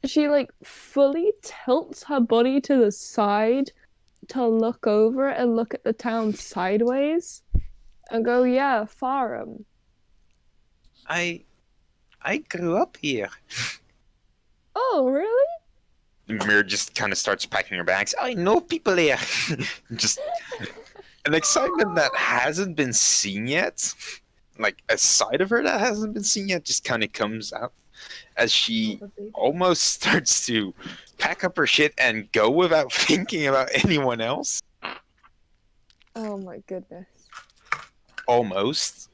She fully tilts her body to the side to look over and look at the town sideways, and go, "Yeah, Farm." I grew up here. Oh, really? Mir just kind of starts packing her bags. I know people here. Just an excitement that hasn't been seen yet. Like a side of her that hasn't been seen yet just kind of comes out as she almost starts to pack up her shit and go without thinking about anyone else. Oh my goodness. Almost.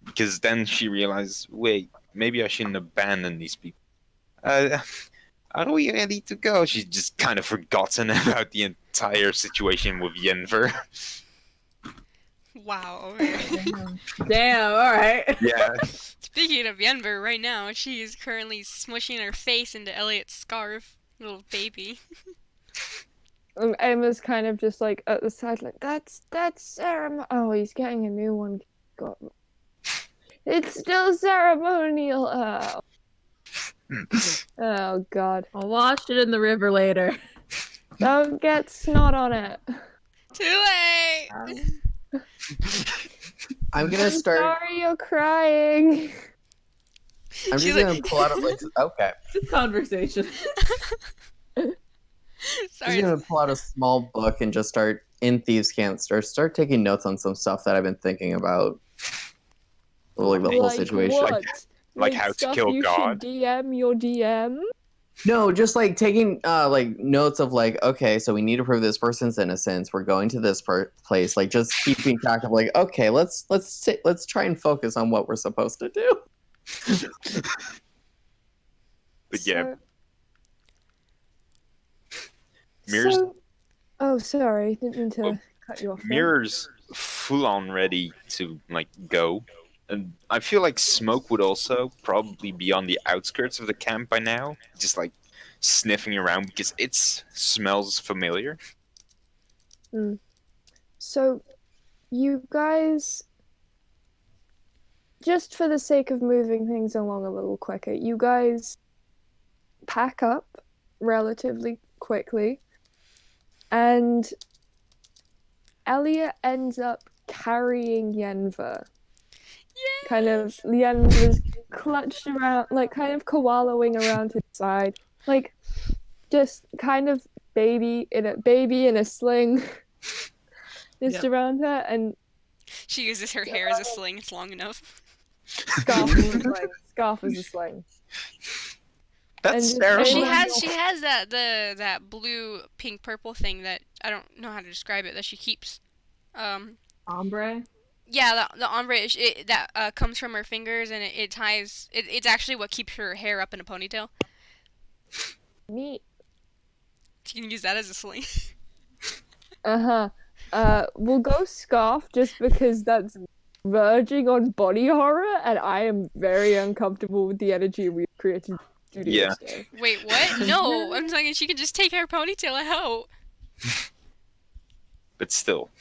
Because then she realizes, wait, maybe I shouldn't abandon these people. Are we ready to go? She's just kind of forgotten about the entire situation with Yenver. Wow. Okay. Damn, alright. Yeah. Speaking of Yenver, right now, she is currently smushing her face into Elliot's scarf. Little baby. Emma's kind of just at the side, that's ceremony. Oh, he's getting a new one. God. It's still ceremonial. Oh God. I'll wash it in the river later. Don't get snot on it. Too late! I'm gonna start. Sorry, you're crying. I'm She's just gonna pull out okay. This conversation. I'm Sorry. just gonna pull out a small book and just start in Thieves' Cant. Start taking notes on some stuff that I've been thinking about. Like the whole situation. What? Like how to stuff kill you God? should DM your DM? No, just taking notes of okay, so we need to prove this person's innocence. We're going to this place. Just keeping track of okay, let's try and focus on what we're supposed to do. But yeah, So, Mirror's oh, sorry, didn't mean to cut you off. there. Mirror's full on ready to go. And I feel like Smoke would also probably be on the outskirts of the camp by now, just sniffing around because it smells familiar. So, you guys, just for the sake of moving things along a little quicker, you guys pack up relatively quickly, and Elliot ends up carrying Yenver. Yay! Kind of, Yenver's clutched around, kind of koalaing around to the side, just kind of baby in a sling, just around her, and She uses her hair as a sling. It's long enough. scarf is a sling. Scarf is a sling. That's And terrible. She has that blue, pink, purple thing that I don't know how to describe it, that she keeps. Ombre? Yeah, the ombre that comes from her fingers, and it ties. It's actually what keeps her hair up in a ponytail. Neat. You can use that as a sling. We'll go scarf just because that's verging on body horror, and I am very uncomfortable with the energy we've created in the studio today. Wait, what? No, I'm talking. She can just take her ponytail out. But still.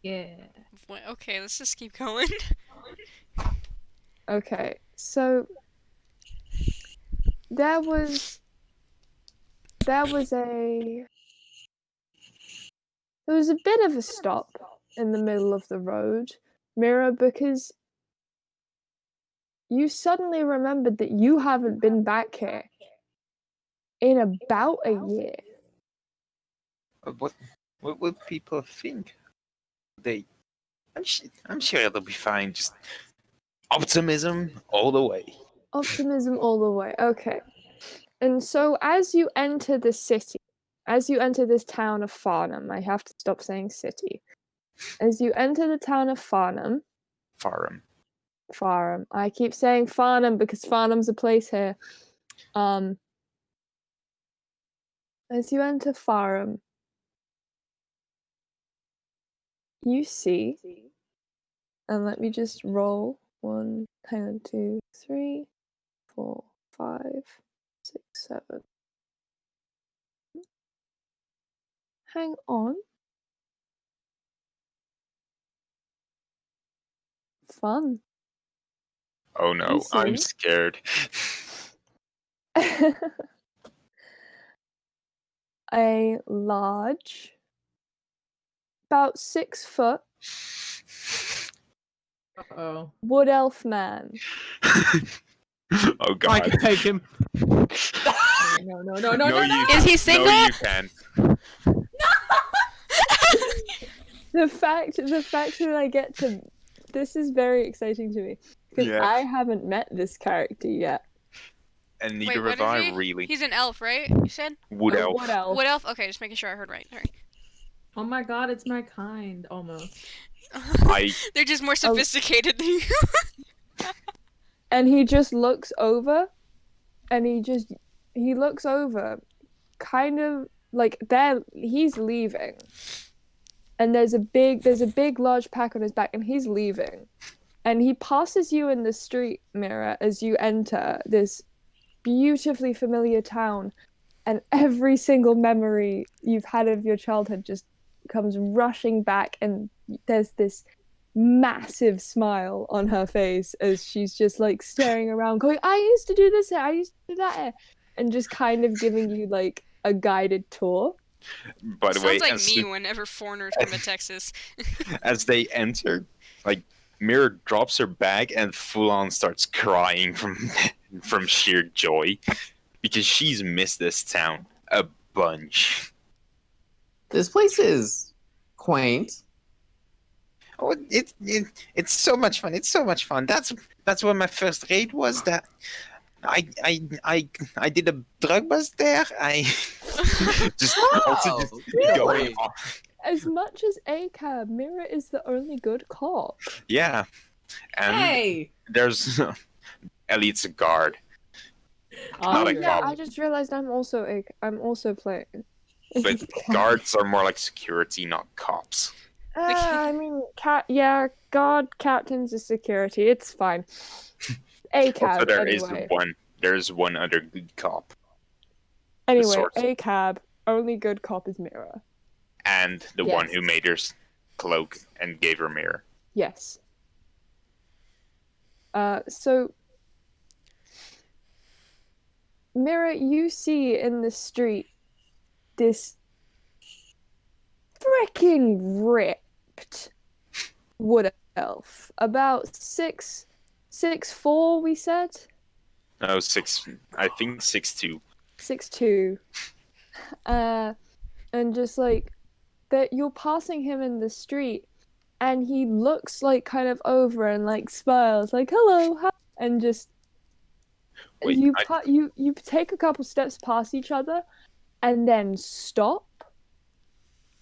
Yeah. Okay, let's just keep going. Okay, so there was a bit of a stop in the middle of the road, Mira, because you suddenly remembered that you haven't been back here in about a year. What would people think? I'm sure it'll be fine. Just optimism all the way. Optimism all the way. Okay. And so as you enter the city, as you enter this town of Farnham, I have to stop saying city. As you enter the town of Farnham, I keep saying Farnham because Farnham's a place here. As you enter Farnham, you see, and let me just roll 1, 10, 2, 3, 4, 5, 6, 7. Hang on. Fun. Oh no, I'm see? scared. A large, about 6 foot, Uh-oh. wood elf man. Oh I god. can take him. No. You Is he single? No, you can. The fact that I get to, this is very exciting to me because Yeah. I haven't met this character yet. And Wait, neither what have is I he? really. He's an elf, right? You said? Wood A elf. wood elf. Wood elf? Okay, just making sure I heard right. Sorry. Oh my god, it's my kind, almost. They're just more sophisticated than you. And he just looks over, and he looks over, kind of like he's leaving, and there's a big large pack on his back, and he's leaving, and he passes you in the street, Mira, as you enter this beautifully familiar town, and every single memory you've had of your childhood just comes rushing back, and there's this massive smile on her face as she's just like staring around going, I used to do this here, I used to do that here, and just kind of giving you like a guided tour. By the way, Sounds like me whenever foreigners come to Texas. as they enter, like Mira drops her bag and full on starts crying from sheer joy because she's missed this town a bunch. This place is quaint. Oh, it's so much fun. It's so much fun. That's where my first raid was. That I did a drug bust there. I just also just going off. As much as ACAB, Mira is the only good cop. Yeah, and Hey! there's Elliot's a guard. Oh, Not a great. Yeah, cop. I just realized I'm also playing. But guards are more like security, not cops. I mean, guard captain's a security. It's fine. ACAB, Also, there is anyway. There's one other good cop. Anyway, source. ACAB, only good cop is Mira. And the Yes. one who made her cloak and gave her mirror. Yes. So, Mira, you see in the street this freaking ripped wood elf, about 6'4", we said. No, I think 6'2". 6'2". And just like that, you're passing him in the street, and he looks like kind of over and like smiles, like hello, hi, and just Wait, you take a couple steps past each other, and then stop,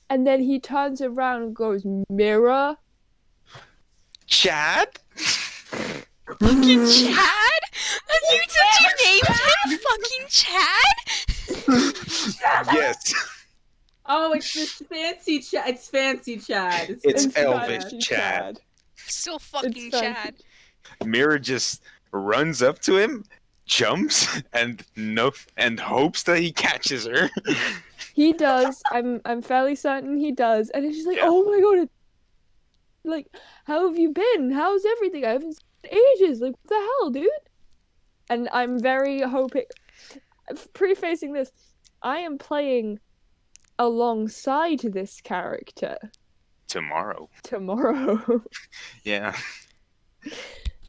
and then he turns around and goes, Mira. Chad? Fucking Chad? You said you named him fucking Chad? Yes. Oh, it's this fancy Chad. It's fancy Chad. It's fancy Elvis Chad. Still fucking It's fancy. Chad. Mira just runs up to him, jumps, and hopes that he catches her. He does. I'm fairly certain he does, and it's just like, Yeah. oh my god, like, how have you been? How's everything? I haven't seen you in ages. Like, what the hell, dude? And I'm very hoping, prefacing this, I am playing alongside this character Tomorrow. Yeah.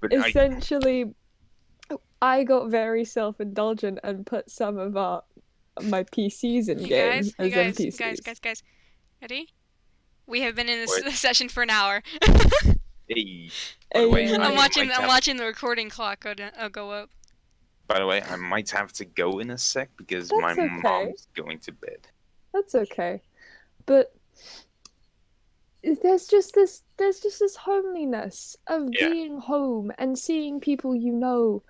But Essentially, I got very self-indulgent and put some of our my PCs in You game guys, as NPCs. guys. Ready? We have been in this What? session for an hour. Hey, by the way, Hey. I'm I watching. might I'm have- watching the recording clock go up. By the way, I might have to go in a sec because That's my okay. mom's going to bed. That's okay. But there's just this homeliness of Yeah. being home and seeing people you know,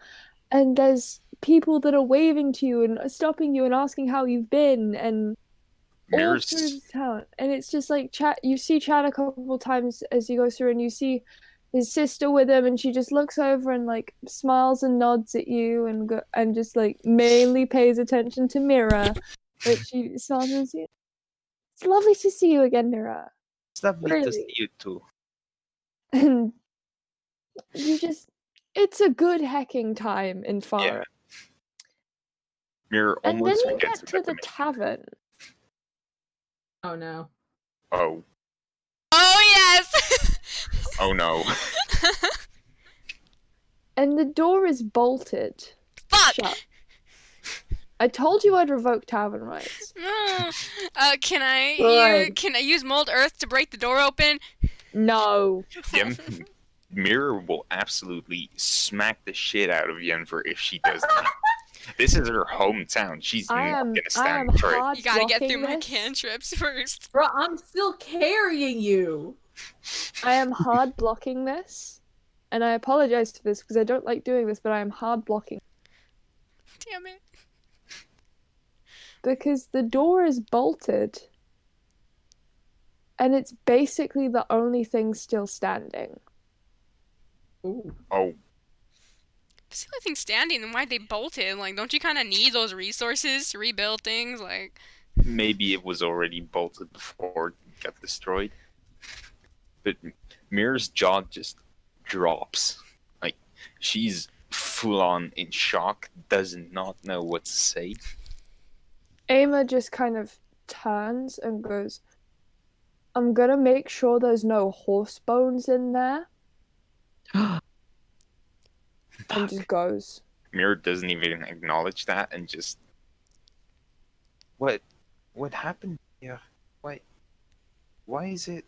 and there's people that are waving to you and stopping you and asking how you've been, and all through Mirrors, the town. And it's just like Chad, you see Chad a couple times as you go through, and you see his sister with him, and she just looks over and like smiles and nods at you, and just like mainly pays attention to Mira. But she smiles and says, "It's lovely to see you again, Mira." it's lovely to Really? see you too. And it's a good hacking time in Far. Mirror And then almost you forgets get to about the mission. tavern. Oh no. Oh, Oh yes. oh no. And the door is bolted Fuck. shut. I told you I'd revoke tavern rights. No. Can I Good. can I use mold earth to break the door open? No. Mirror will absolutely smack the shit out of Yenver if she does that. This is her hometown. She's I not am gonna stand hard for it. You gotta get through blocking my this. cantrips first. Bro, I'm still carrying you. I am hard blocking this. And I apologize for this because I don't like doing this, but I am hard blocking. Damn it. Because the door is bolted. And it's basically the only thing still standing. Ooh. Oh, That's the only thing standing, then why'd they bolt it? Like, don't you kind of need those resources to rebuild things? Like, maybe it was already bolted before it got destroyed. But Mirror's jaw just drops. Like, she's full on in shock, does not know what to say. Ama just kind of turns and goes, "I'm gonna make sure there's no horse bones in there." And just goes. Mirror doesn't even acknowledge that and just. What happened here? Why is it?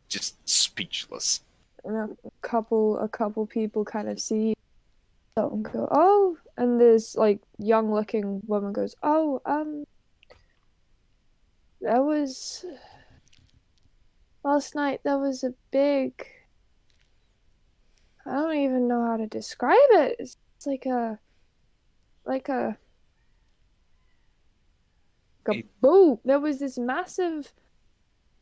Just speechless. And a couple people kind of see so and go, "Oh," and this like young looking woman goes, "Oh, that was last night. That was a big. I don't even know how to describe it. It's like a boom. There was this massive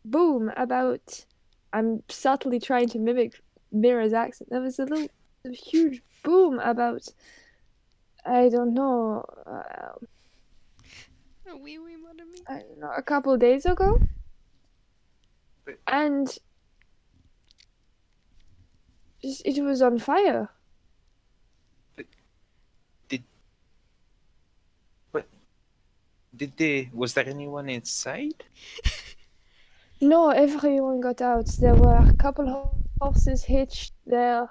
boom about. I'm subtly trying to mimic Mira's accent. There was a huge boom about. I don't know. a wee wee mother me. I don't know, a couple of days ago, But- and it was on fire. Was there anyone inside? No, everyone got out. There were a couple horses hitched there.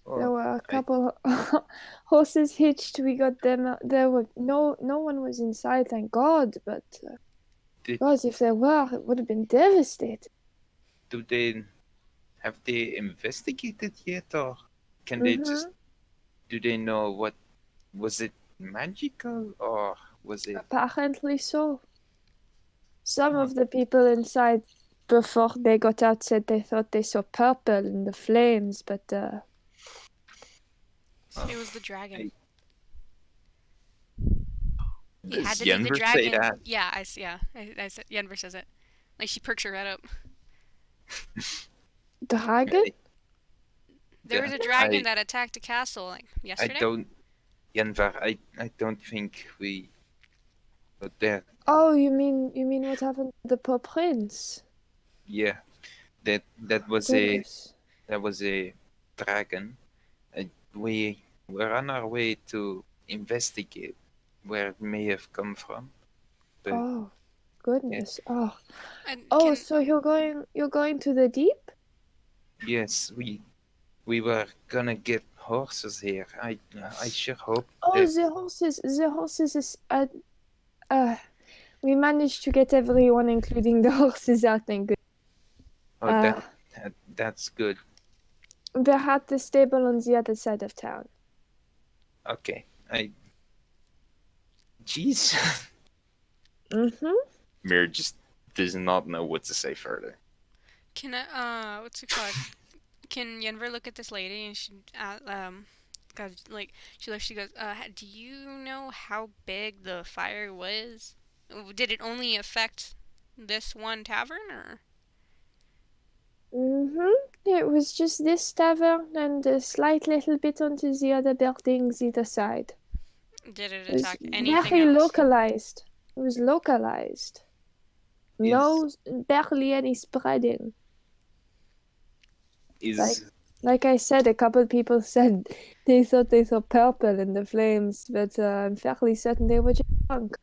There Oh, were a couple horses hitched. We got them out. There were no one was inside, thank God. But Did- God, if there were, it would have been devastating. have they investigated yet, or can they just? Do they know what? Was it magical or was it? Apparently so. Some of the people inside, before they got out, said they thought they saw purple in the flames, but It was the dragon. It Does had to be the Yenver dragon. say that? Yeah, I said Yenver says it. Like, she perks her head up. dragon? There was a dragon that attacked a castle, like, yesterday. Yenver, I don't think we. But there, Oh, you mean what happened to the poor prince? yeah, that was Goodness. a dragon. We were on our way to investigate where it may have come from. But Oh, goodness. Oh, And oh. can- So you're going to the deep? yes, we were gonna get horses here. I sure hope. Oh, the horses is we managed to get everyone, including the horses, out and good. Oh, that's good. They're at the stable on the other side of town. Okay, Jeez. Mm-hmm. Mir just does not know what to say further. Can I, what's it called? Can Yenver look at this lady and she, she goes, do you know how big the fire was? Did it only affect this one tavern, or? Mm-hmm. It was just this tavern and a slight little bit onto the other buildings either side. Did it It was attack anything very else? localized. It was localized. No, barely any spreading. Like I said, a couple of people said they thought they saw purple in the flames, but I'm fairly certain they were just drunk.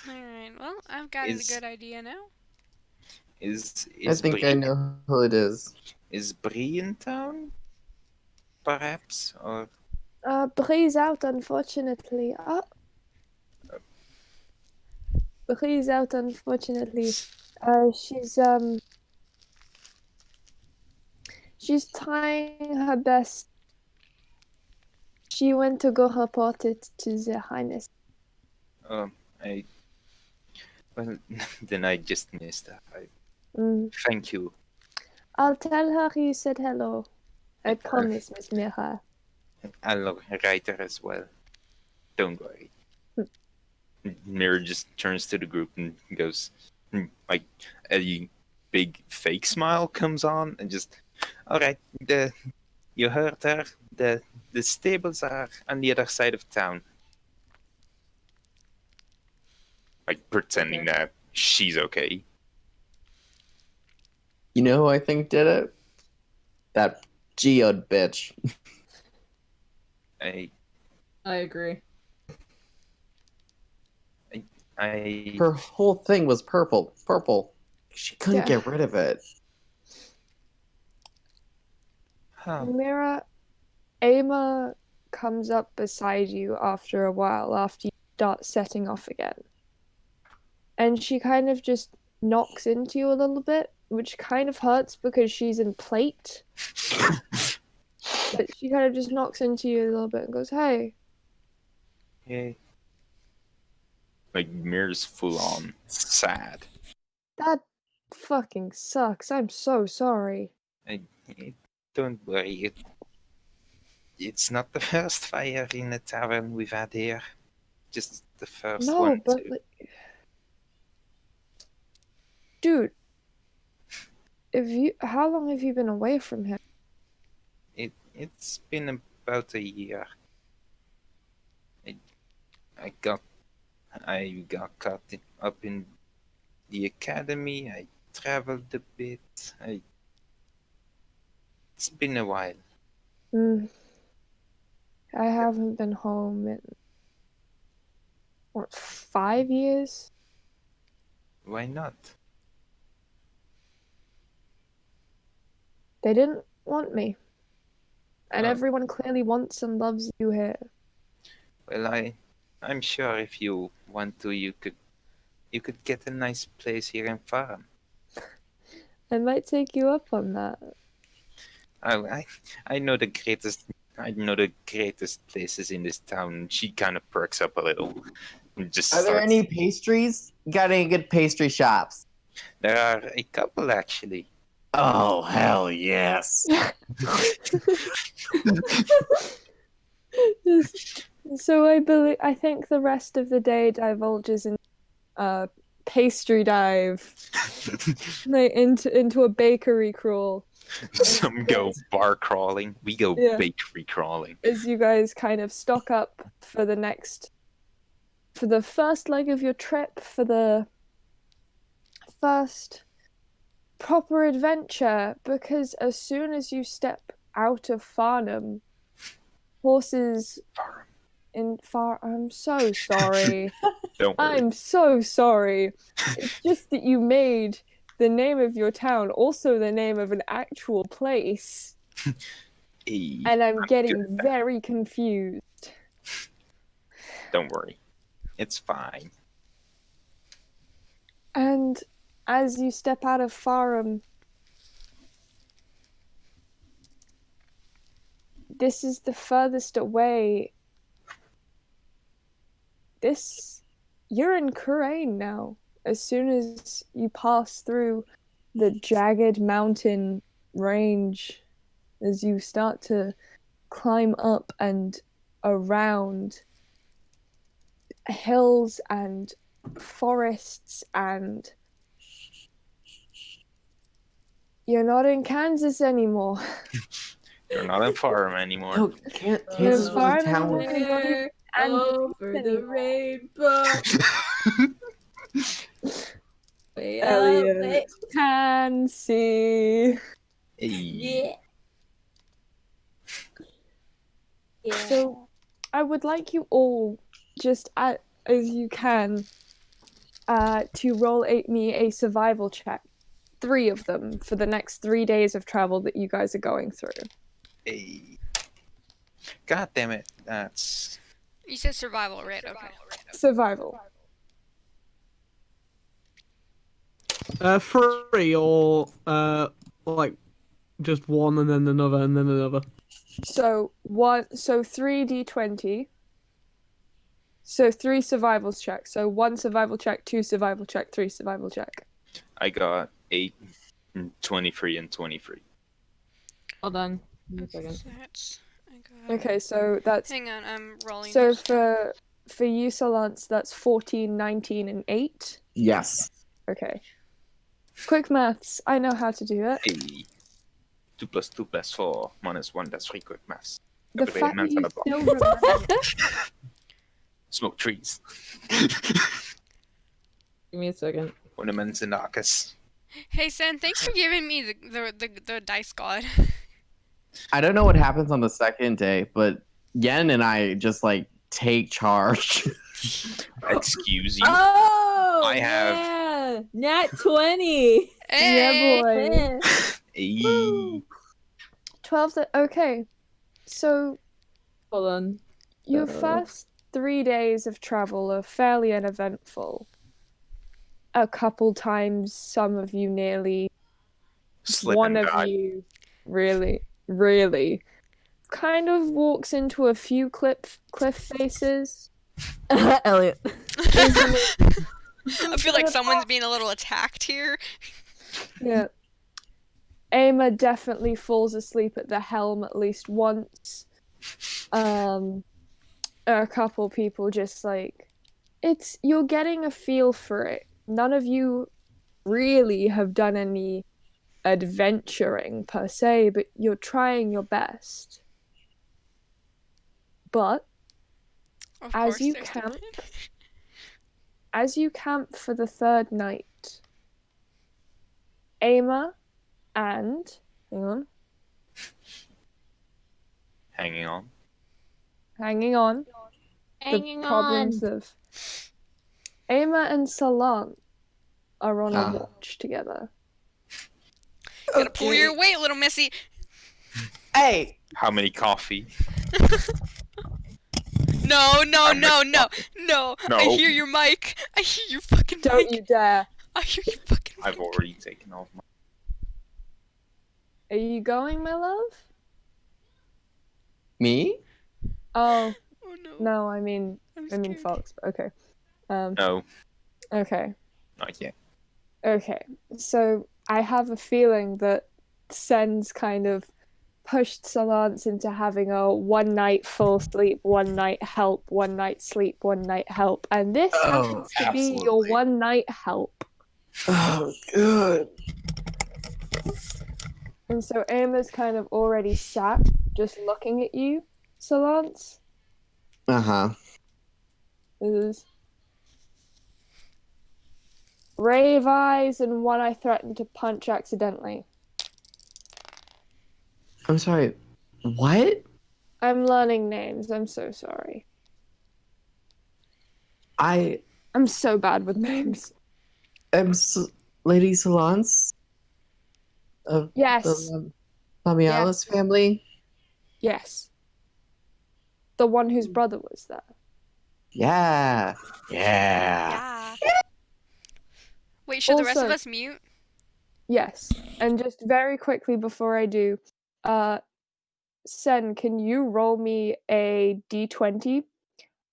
Alright, well, I've got a good idea now. I think I know who it is. Is Bree in town? Perhaps? Or Bree's out, unfortunately. Bree's out, unfortunately. She's trying her best. She went to go report it to their highness. well, then I just missed that. Thank you. I'll tell her you said hello. I promise, Miss Mira. I'll write her as well. Don't worry. Mira just turns to the group and goes, like, a big fake smile comes on and just, alright, you heard her. The stables are on the other side of town. Like, pretending that she's okay. You know who I think did it? That geode bitch. I agree. Her whole thing was purple. Purple. She couldn't get rid of it. Huh. Mira, Ama comes up beside you after a while, after you start setting off again. And she kind of just knocks into you a little bit, which kind of hurts because she's in plate. But she kind of just knocks into you a little bit and goes, hey. Hey. Like, Mira's full on sad. That fucking sucks. I'm so sorry. Don't worry. It's not the first fire in a tavern we've had here. Just the first one. No, but dude, how long have you been away from him? It's been about a year. I got caught up in the academy. I traveled a bit. It's been a while. I haven't been home in 5 years? Why not? They didn't want me. And everyone clearly wants and loves you here. Well, I'm sure if you want to, you could get a nice place here in farm. I might take you up on that. I know the greatest places in this town. She kind of perks up a little. Are there any pastries? You got any good pastry shops? There are a couple, actually. Oh, hell yes. So I think the rest of the day divulges in pastry dive, like into a bakery crawl. Some go bar crawling. We go bakery crawling. As you guys kind of stock up for the first leg of your trip, for the first proper adventure, because as soon as you step out of Farnham, horses I'm so sorry. Don't worry. I'm so sorry. It's just that you made the name of your town also the name of an actual place. Hey, and I'm good getting at that. very confused. Don't worry, it's fine. And as you step out of Farum, this is the furthest away. You're in Kurain now. As soon as you pass through the jagged mountain range, as you start to climb up and around hills and forests, and you're not in Kansas anymore. You're not in farm anymore. No, Kansas was a Farm town. anymore. You're not even Over the rainbow. Way out, way- Elliot can see. Hey. Yeah. Yeah. So, I would like you all, just as you can, to roll me a survival check. 3 of them for the next 3 days of travel that you guys are going through. Hey. God damn it. That's You said survival, right? Okay. Survival. 3 or like just one and then another and then another. So 3d20. So 3 survival checks. So 1 survival check, 2 survival check, 3 survival check. I got 8, 23, and 23. Hold on. One Okay, second. so that's. I got. Okay, so that's Hang on, I'm rolling. so this down. for you, Solance, that's 14, 19, and 8. Yes. Okay. Quick maths. I know how to do it. Hey. 2 plus 2 plus 4 minus 1, that's 3 quick maths. The Everybody fact that man's you on a block. still remember. Smoke trees. Give me a second. Ornaments and arcus. Hey, Sen, thanks for giving me the dice god. I don't know what happens on the second day, but Yen and I just like take charge. Excuse you. Oh! I have- Yeah! Nat 20! Hey! Yeah, boy. Hey. 12. Okay. So Hold on. your So- first 3 days of travel are fairly uneventful. A couple times, some of you nearly. Slip One and of die. you really kind of walks into a few cliff faces. Elliot. I feel like someone's being a little attacked here. Yeah. Ama definitely falls asleep at the helm at least once. A couple people just like you're getting a feel for it. None of you really have done any adventuring per se, but you're trying your best. But Of As course, you there's camp- as you camp for the 3rd night, Ama and hang on, Hanging on. hanging on. Hanging The problems of Ama and Salan are on a Ah. watch together. Gotta pull your weight, little missy. Hey, How many coffee? No. No. I hear your mic. I hear your fucking Don't mic. you dare. I hear your fucking mic. I've already taken off my. Are you going, my love? me? Oh, Oh no. no, I mean I'm scared. Fox. Okay. No, Okay. not yet. Okay. So I have a feeling that Sen's kind of pushed Solance into having a 1 night full sleep, 1 night help, 1 night sleep, 1 night help, and this Oh, happens to be your absolutely. 1 night help. Oh, good. And so Ama's kind of already sat, just looking at you, Solance. Uh-huh. Is brave eyes and one I threatened to punch accidentally. I'm sorry. What? I'm learning names. I'm so sorry. I I'm so bad with names. am Lady Solance? Of Yes. the Lamiala's family? Yes. The one whose brother was there. Yeah. Yeah. Yeah. Wait, should the rest of Also- us mute? Yes. And just very quickly before I do, Sen, can you roll me a d20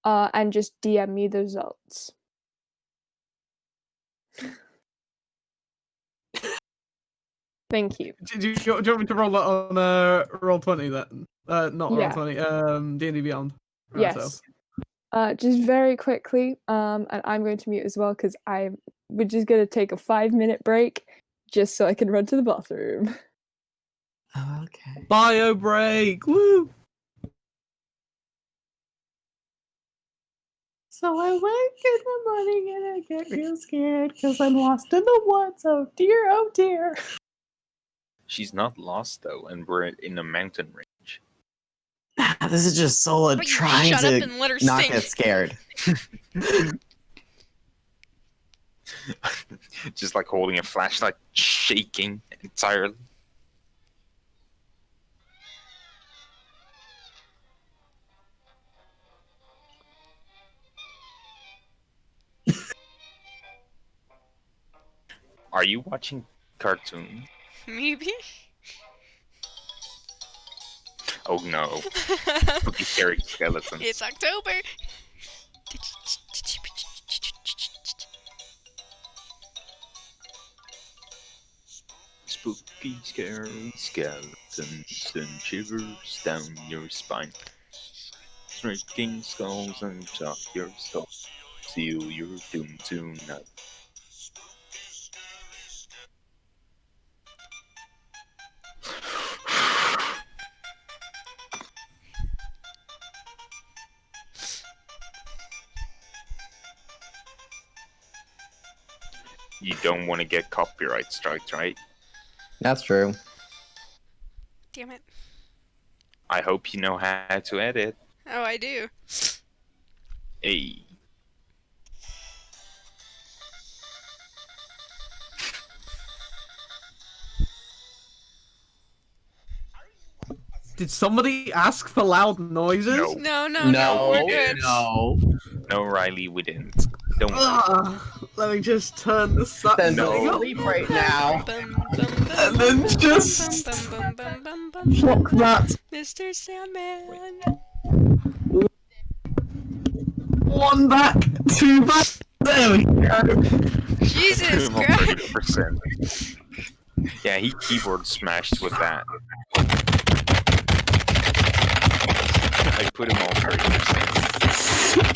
and just DM me the results? Thank you. Do you want me to roll that on Roll20 then? Not Yeah. Roll20, D&D Beyond. Right, so. Yes. Just very quickly, and I'm going to mute as well because we're just going to take a 5-minute break just so I can run to the bathroom. Oh, okay. Bio break! Woo! So I wake in the morning and I get real scared because I'm lost in the woods. Oh dear, oh dear. She's not lost though, and we're in a mountain range. This is just Sola But you trying shut up to and let her not sing. get scared. Just like holding a flashlight, shaking entirely. Are you watching cartoons? Maybe? Oh no. Spooky scary skeletons. It's October. Spooky scary skeletons and shivers down your spine. Shrieking skulls and shock your soul. Seal your doom tonight. You don't want to get copyright striked, right? That's true. Damn it. I hope you know how to edit. Oh, I do. Hey. Did somebody ask for loud noises? No. No, we're good. No. No, Riley, we didn't. Don't worry. Let me just turn the Then No. thing up. sleep right now. And then just plop that Mr. Sandman. one back, two back. There we go. Jesus Put him on Christ. 30%. Yeah, he keyboard smashed with that. I put him on 30%.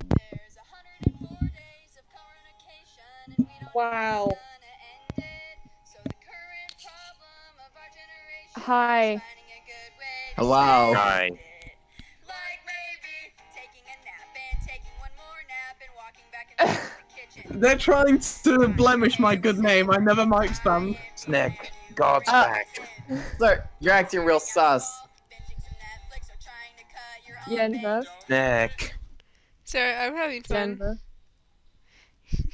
There's 104 days of fornication and we don't Wow. know who's gonna end it. So the current problem of our generation Hi. is finding a good way to Wow. spend Hi. it. Like maybe taking a nap and taking one more nap and walking back and forth to the kitchen. They're trying to blemish my good name. I never mic spam. Snack. God's Ah. back. Sir, you're acting real sus. Yenver. Snack. Sorry, I'm having fun. Yenver.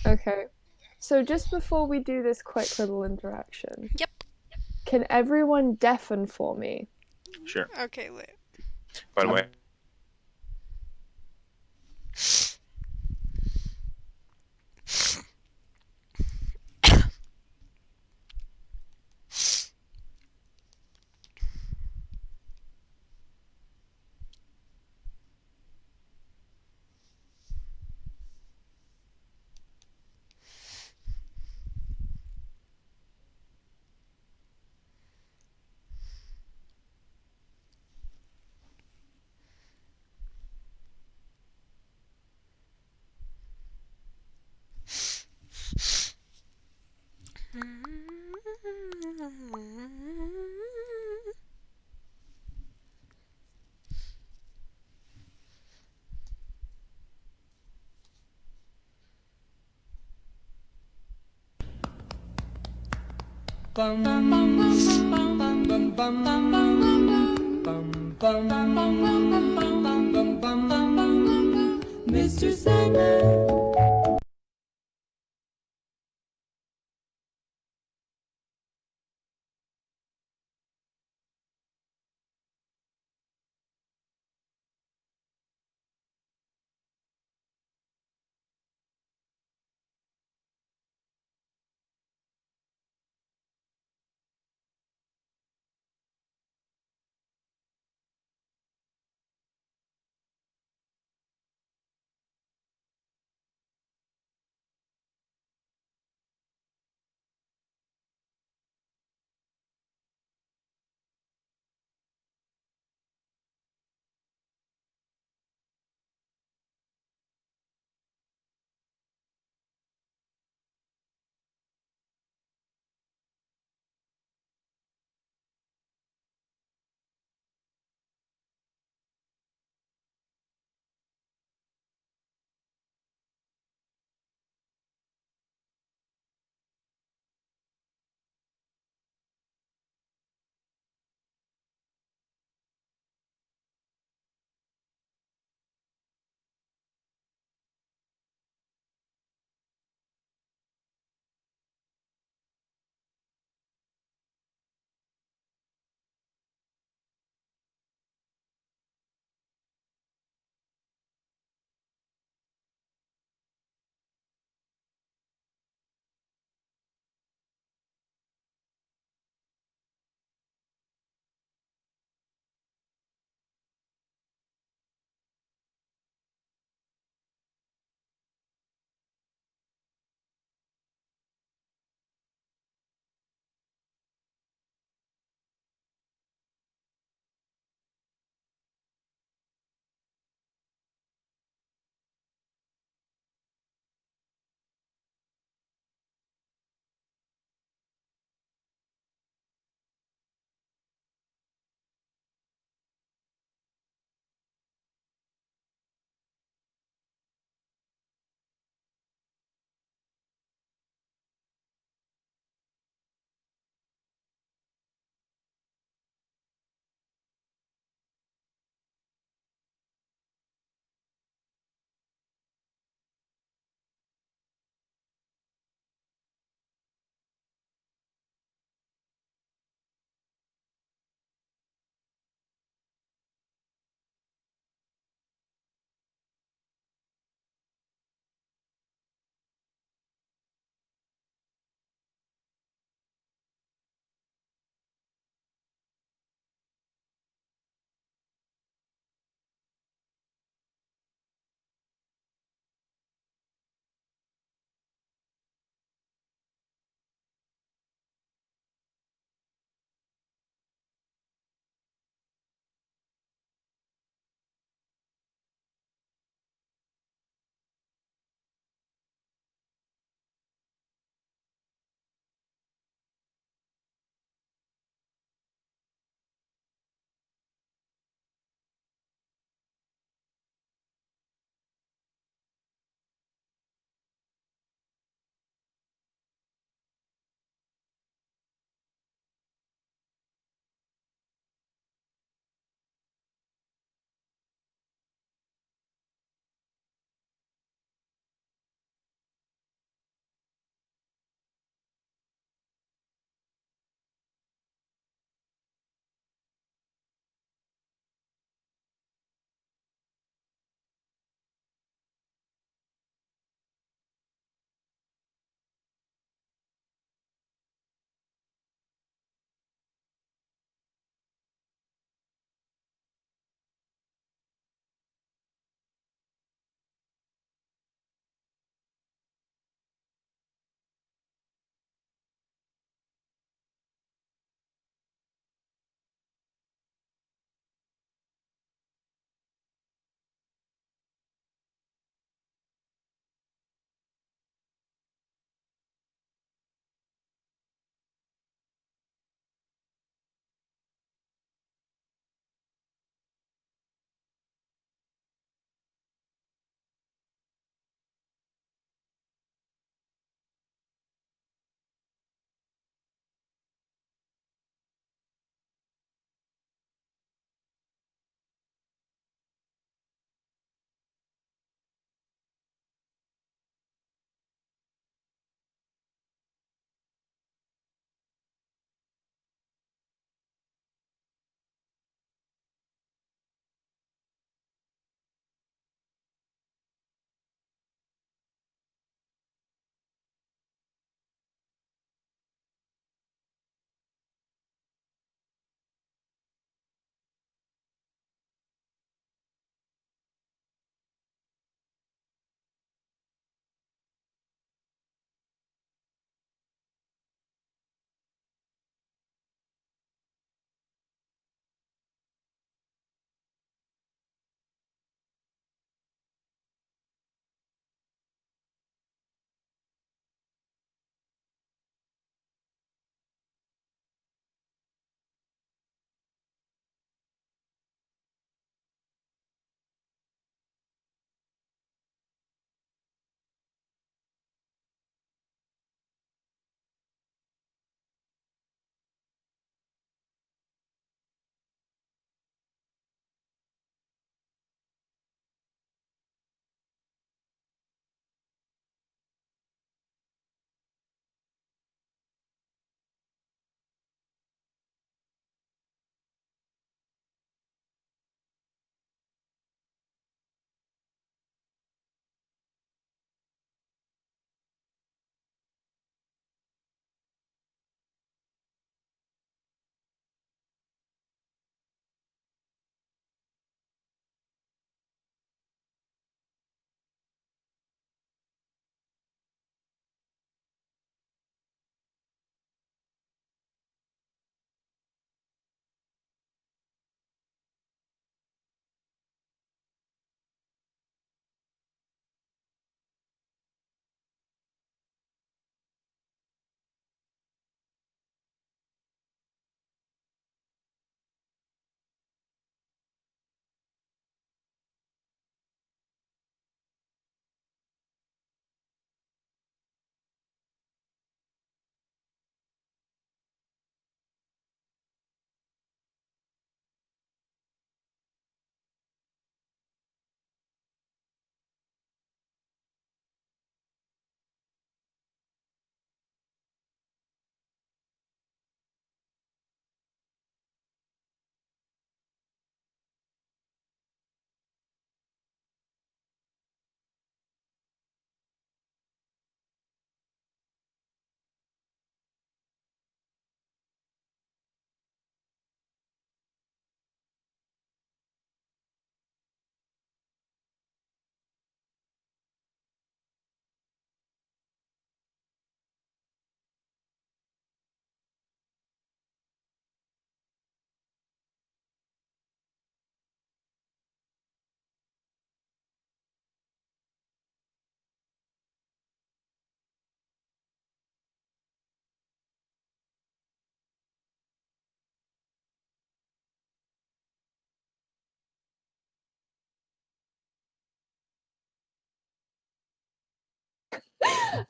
Okay. So just before we do this quick little interaction, Yep. can everyone deafen for me? Sure. Okay, wait. By the way, Mr. Sandman.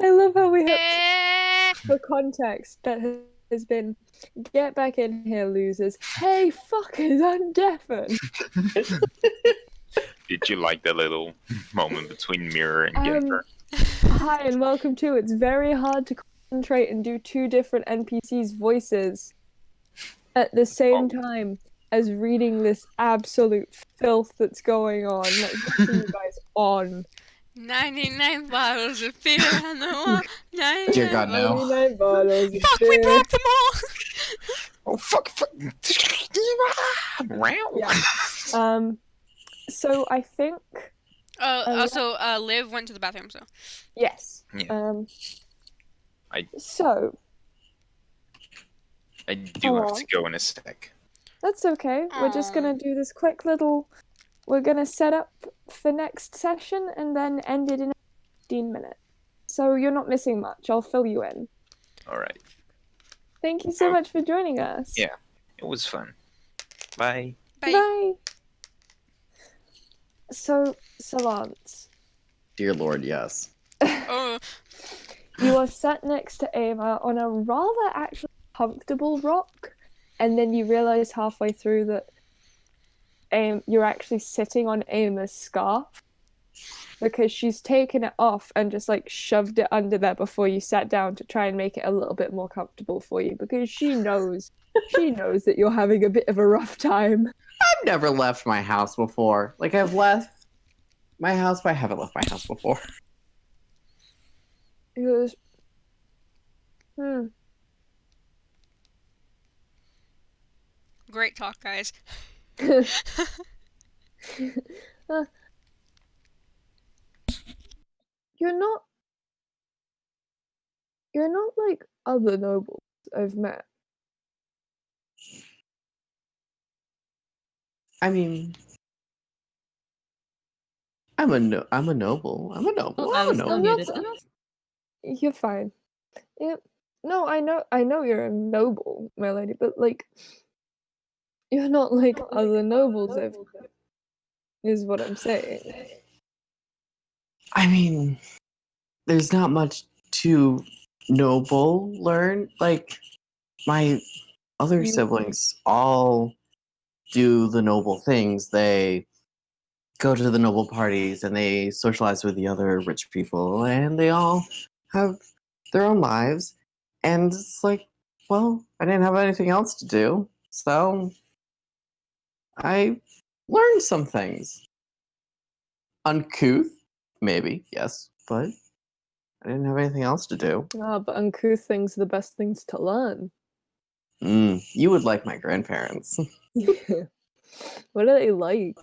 I love how we have Eh. for context that has been get back in here, losers. Hey, fuckers, I'm deafened. Did you like the little moment between Mirror and Yenver? Hi and welcome to It's very hard to concentrate and do two different NPCs' voices at the same time as reading this absolute filth that's going on. Like, what are you guys on? 99 bottles of beer on the wall. 99 Dear God, no. 99 bottles of Fuck, we beer. broke them all. Oh fuck! Yeah. So I think Also, Liv went to the bathroom, so. yes. Yeah. So I do have to go in a sec. that's okay. We're just Aw. gonna do this quick little. We're gonna set up for next session and then end it in 15 minutes. So you're not missing much. I'll fill you in. All right. Thank you so much for joining us. Yeah, it was fun. Bye. Bye. Bye. So, Solance, Dear Lord, yes. Oh, you are sat next to Ava on a rather actually comfortable rock, and then you realize halfway through that you're actually sitting on Ava's scarf because she's taken it off and just like shoved it under there before you sat down to try and make it a little bit more comfortable for you because she knows that you're having a bit of a rough time. I've never left my house before. Like, I've left my house, but I haven't left my house before. He goes, great talk, guys. You're not like other nobles I've met. I mean, I'm a noble. I'm a noble. I I'm a was still noble. muted. You're fine. Yep. No, I know you're a noble, my lady, but like you're not like other nobles I've met, is what I'm saying. I mean, there's not much to noble learn. Like, my other You- siblings all do the noble things. They go to the noble parties and they socialize with the other rich people, and they all have their own lives. And it's like, well, I didn't have anything else to do, so I learned some things. Uncouth, maybe, yes, but I didn't have anything else to do. but uncouth things are the best things to learn. You would like my grandparents. What are they like?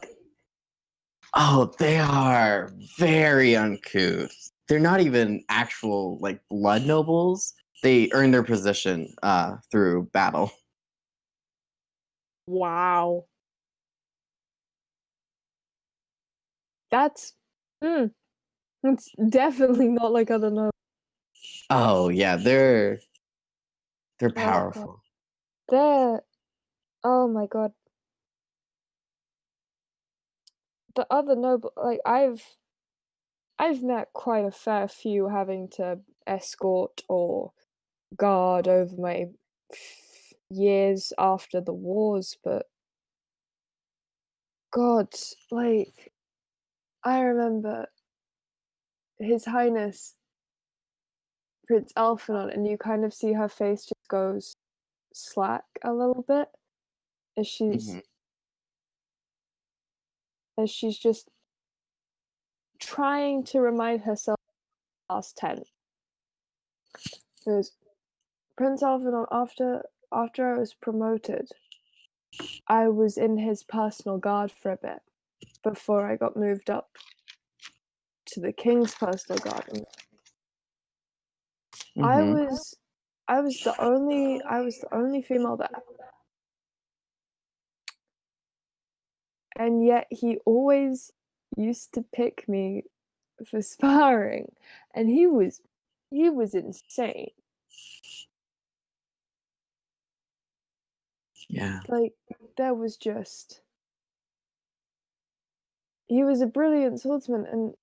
Oh, they are very uncouth. They're not even actual like blood nobles. They earn their position through battle. Wow. That's it's definitely not like other nobles. Oh yeah, they're God. powerful. Oh my god. The other noble, like I've met quite a fair few having to escort or guard over my years after the wars, but God, like I remember His Highness Prince Alphanon, and you kind of see her face just goes slack a little bit as Mhm. she's just trying to remind herself of the last 10. Because Prince Alphanon, after I was promoted, I was in his personal guard for a bit before I got moved up to the king's personal guard. And I Mhm. was the only female there. And yet he always used to pick me for sparring, and he was insane. Yeah. Like there was just he was a brilliant swordsman, and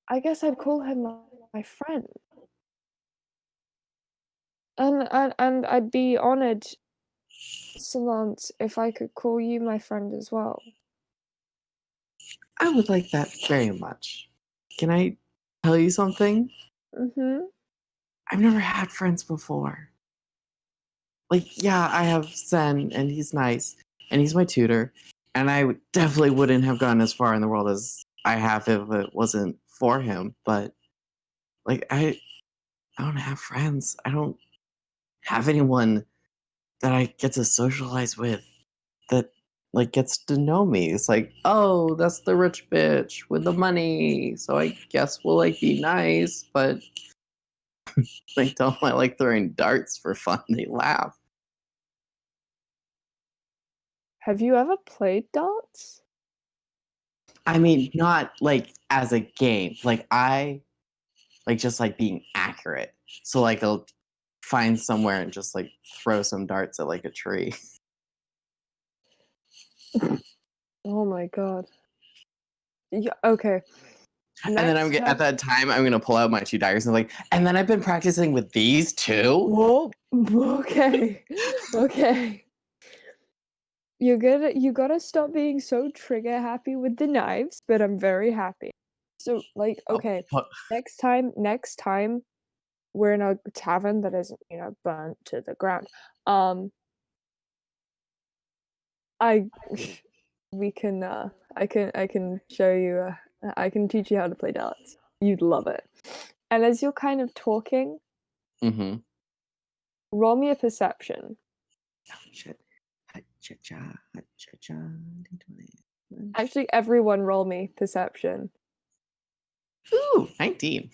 I guess I'd call him my friend. And I'd be honored, Solance, if I could call you my friend as well. I would like that very much. Can I tell you something? Mm-hmm. I've never had friends before. Like, yeah, I have Sen, and he's nice, and he's my tutor, and I definitely wouldn't have gone as far in the world as I have if it wasn't for him. But like, I don't have friends. I don't have anyone that I get to socialize with that like gets to know me. It's like, oh, that's the rich bitch with the money. So I guess we'll like be nice, but they don't like throwing darts for fun. They laugh. Have you ever played darts? I mean, not like as a game. Like I like just like being accurate. So like I'll find somewhere and just like throw some darts at like a tree. Oh my god. Yeah, okay. And then at that time I'm gonna pull out my 2 daggers and like, and then I've been practicing with these too. Whoa. Okay. Okay. You gotta stop being so trigger happy with the knives, but I'm very happy. So like, okay, next time we're in a tavern that isn't, burnt to the ground. We can I can show you I can teach you how to play darts. You'd love it. And as you're kind of talking, Mm-hmm. roll me a perception. Oh shit. Ha-cha-cha. Actually, everyone roll me perception. Ooh, 19.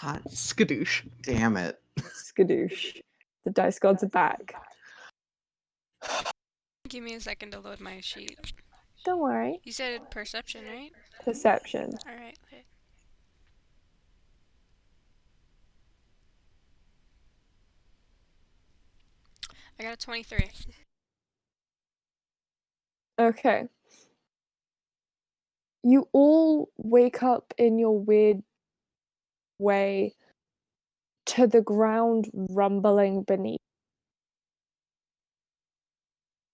Hot Skadoosh. damn it. Skadoosh. The dice gods are back. Give me a second to load my sheet. Don't worry. You said perception, right? Perception. Alright, okay. I got a 23. Okay. You all wake up in your weird way to the ground rumbling beneath.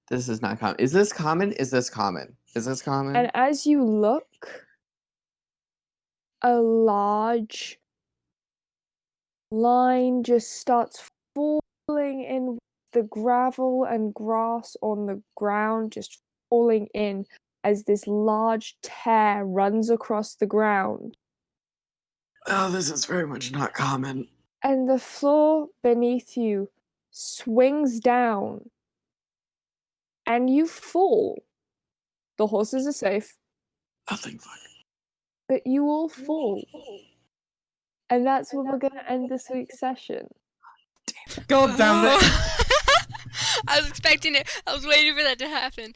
This is not common. Is this common? Is this common? Is this common? And as you look, a large line just starts falling in, the gravel and grass on the ground just falling in as this large tear runs across the ground. Oh, this is very much not common. And the floor beneath you swings down and you fall. The horses are safe, Oh, thank fuck. but you all fall. And that's where we're going to end this week's session. God damn it. I was expecting it. I was waiting for that to happen.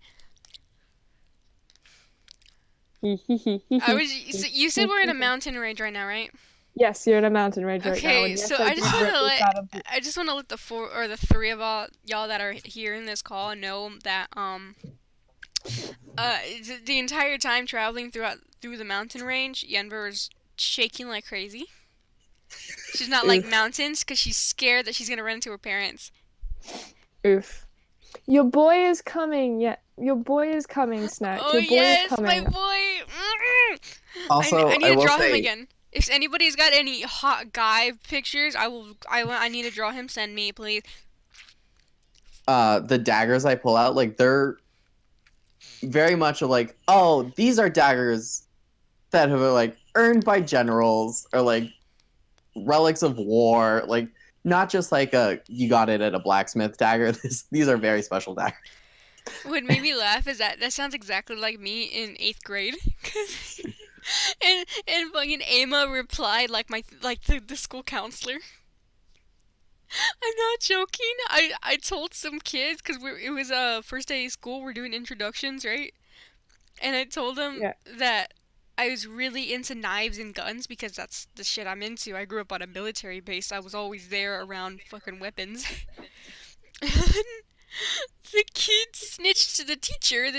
So you said we're in a mountain range right now, right? Yes, you're in a mountain range right now. Okay, and yes, so I I just did want rip to this out of the- let the three of y'all that are here in this call know that the entire time traveling through the mountain range, Yenver is shaking like crazy. She's not like mountains because she's scared that she's gonna run into her parents. Oof. Your boy is coming. Yeah, your boy is coming, Snack. Oh Your boy yes, is coming. my boy. Also, I need to will draw say, him again. If anybody's got any hot guy pictures, I need to draw him. Send me, please. the daggers I pull out, like they're very much like, oh, these are daggers that have like earned by generals or like relics of war, like not just like you got it at a blacksmith dagger. These are very special daggers. What made me laugh is that sounds exactly like me in 8th grade. and fucking Emma replied like the school counselor. I'm not joking. I told some kids because it was first day of school. We're doing introductions, right? And I told them that I was really into knives and guns because that's the shit I'm into. I grew up on a military base. I was always there around fucking weapons. The kid snitched to the teacher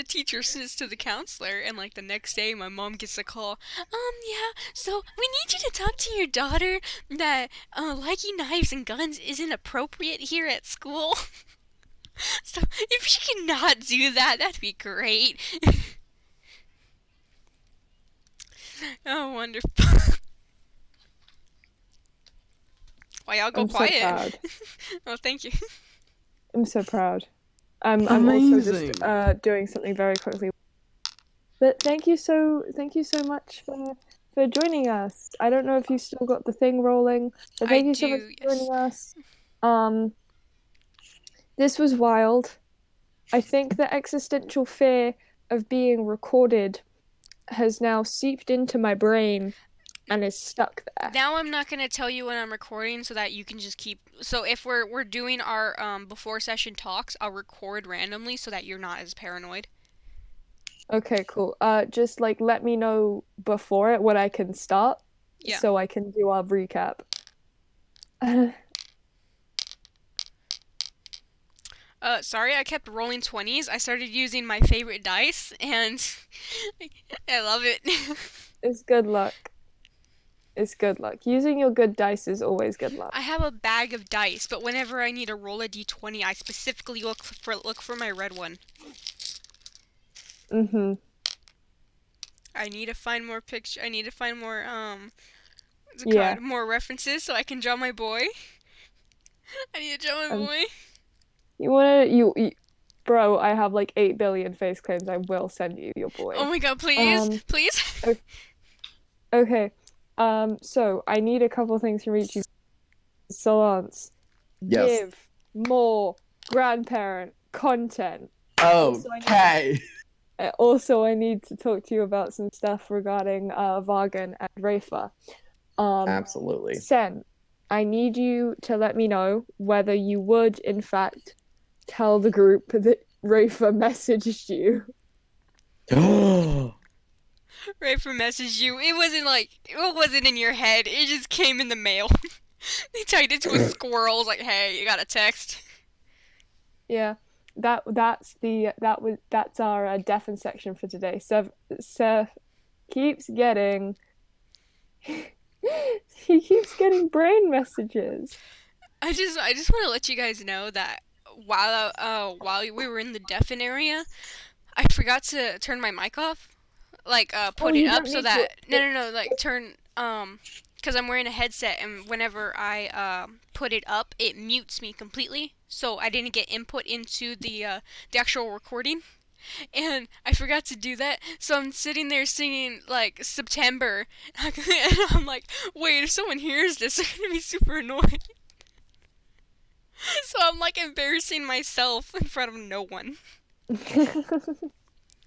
snitched to the counselor, and like the next day my mom gets a call. Yeah, so we need you to talk to your daughter that liking knives and guns isn't appropriate here at school. So if she cannot do that, that'd be great. Oh, wonderful. Why y'all go I'm so quiet? proud. Oh, thank you. I'm so proud. I'm also just Amazing. doing something very quickly. But thank you so much for joining us. I don't know if you still got the thing rolling, but thank you so much for joining us. This was wild. I think the existential fear of being recorded has now seeped into my brain and is stuck there. Now I'm not gonna tell you when I'm recording so that you can just keep. So if we're doing our before session talks, I'll record randomly so that you're not as paranoid. Okay, cool. Just like let me know before it when I can start, Yeah. so I can do our recap. Sorry, I kept rolling 20s. I started using my favorite dice, and I love it. It's good luck. It's good luck. Using your good dice is always good luck. I have a bag of dice, but whenever I need to roll a d20, I specifically look for my red one. Mm-hmm. I need to find more I need to find more what's it Yeah. called? More references so I can draw my boy. I need to draw my boy. You wanna you bro, I have like 8 billion face claims. I will send you your boy. Oh my god, please. Please. Okay. So I need a couple things from each of you. Solance, Yes. give more grandparent content. Okay. Also, I need to talk to you about some stuff regarding Vargan and Rafa. Absolutely. Sen, I need you to let me know whether you would, in fact, tell the group that Rafa messaged you. Rafa messaged you. It wasn't in your head. It just came in the mail. They typed it to a squirrel. I was like, hey, you got a text? Yeah. That's our deafen section for today. Seth keeps getting he keeps getting brain messages. I just want to let you guys know that while we were in the deafen area, I forgot to turn my mic off. Like put it up so that no like turn because I'm wearing a headset, and whenever I put it up, it mutes me completely. So I didn't get input into the actual recording, and I forgot to do that. So I'm sitting there singing like September, and I'm like, wait, if someone hears this, they're gonna be super annoyed. So I'm like embarrassing myself in front of no one.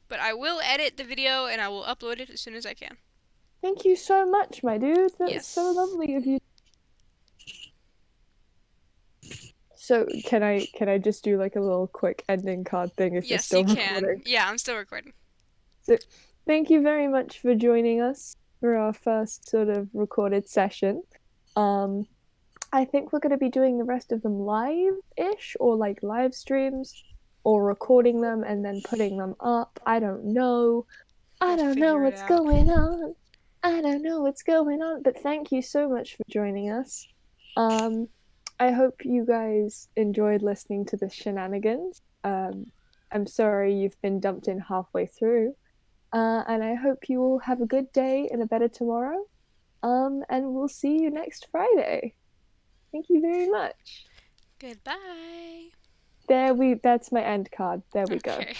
But I will edit the video and I will upload it as soon as I can. Thank you so much, my dude. That's Yes. so lovely of you. So can I just do like a little quick ending card thing if you're Yes, still you recording? can. Yeah, I'm still recording. So thank you very much for joining us for our first sort of recorded session. I think we're going to be doing the rest of them live-ish, or like live streams, or recording them and then putting them up. I don't know. I don't know what's going on. I don't know what's going on. But thank you so much for joining us. I hope you guys enjoyed listening to the shenanigans. I'm sorry you've been dumped in halfway through. And I hope you all have a good day and a better tomorrow. And we'll see you next Friday. Thank you very much. Goodbye. That's my end card. There we go. Okay.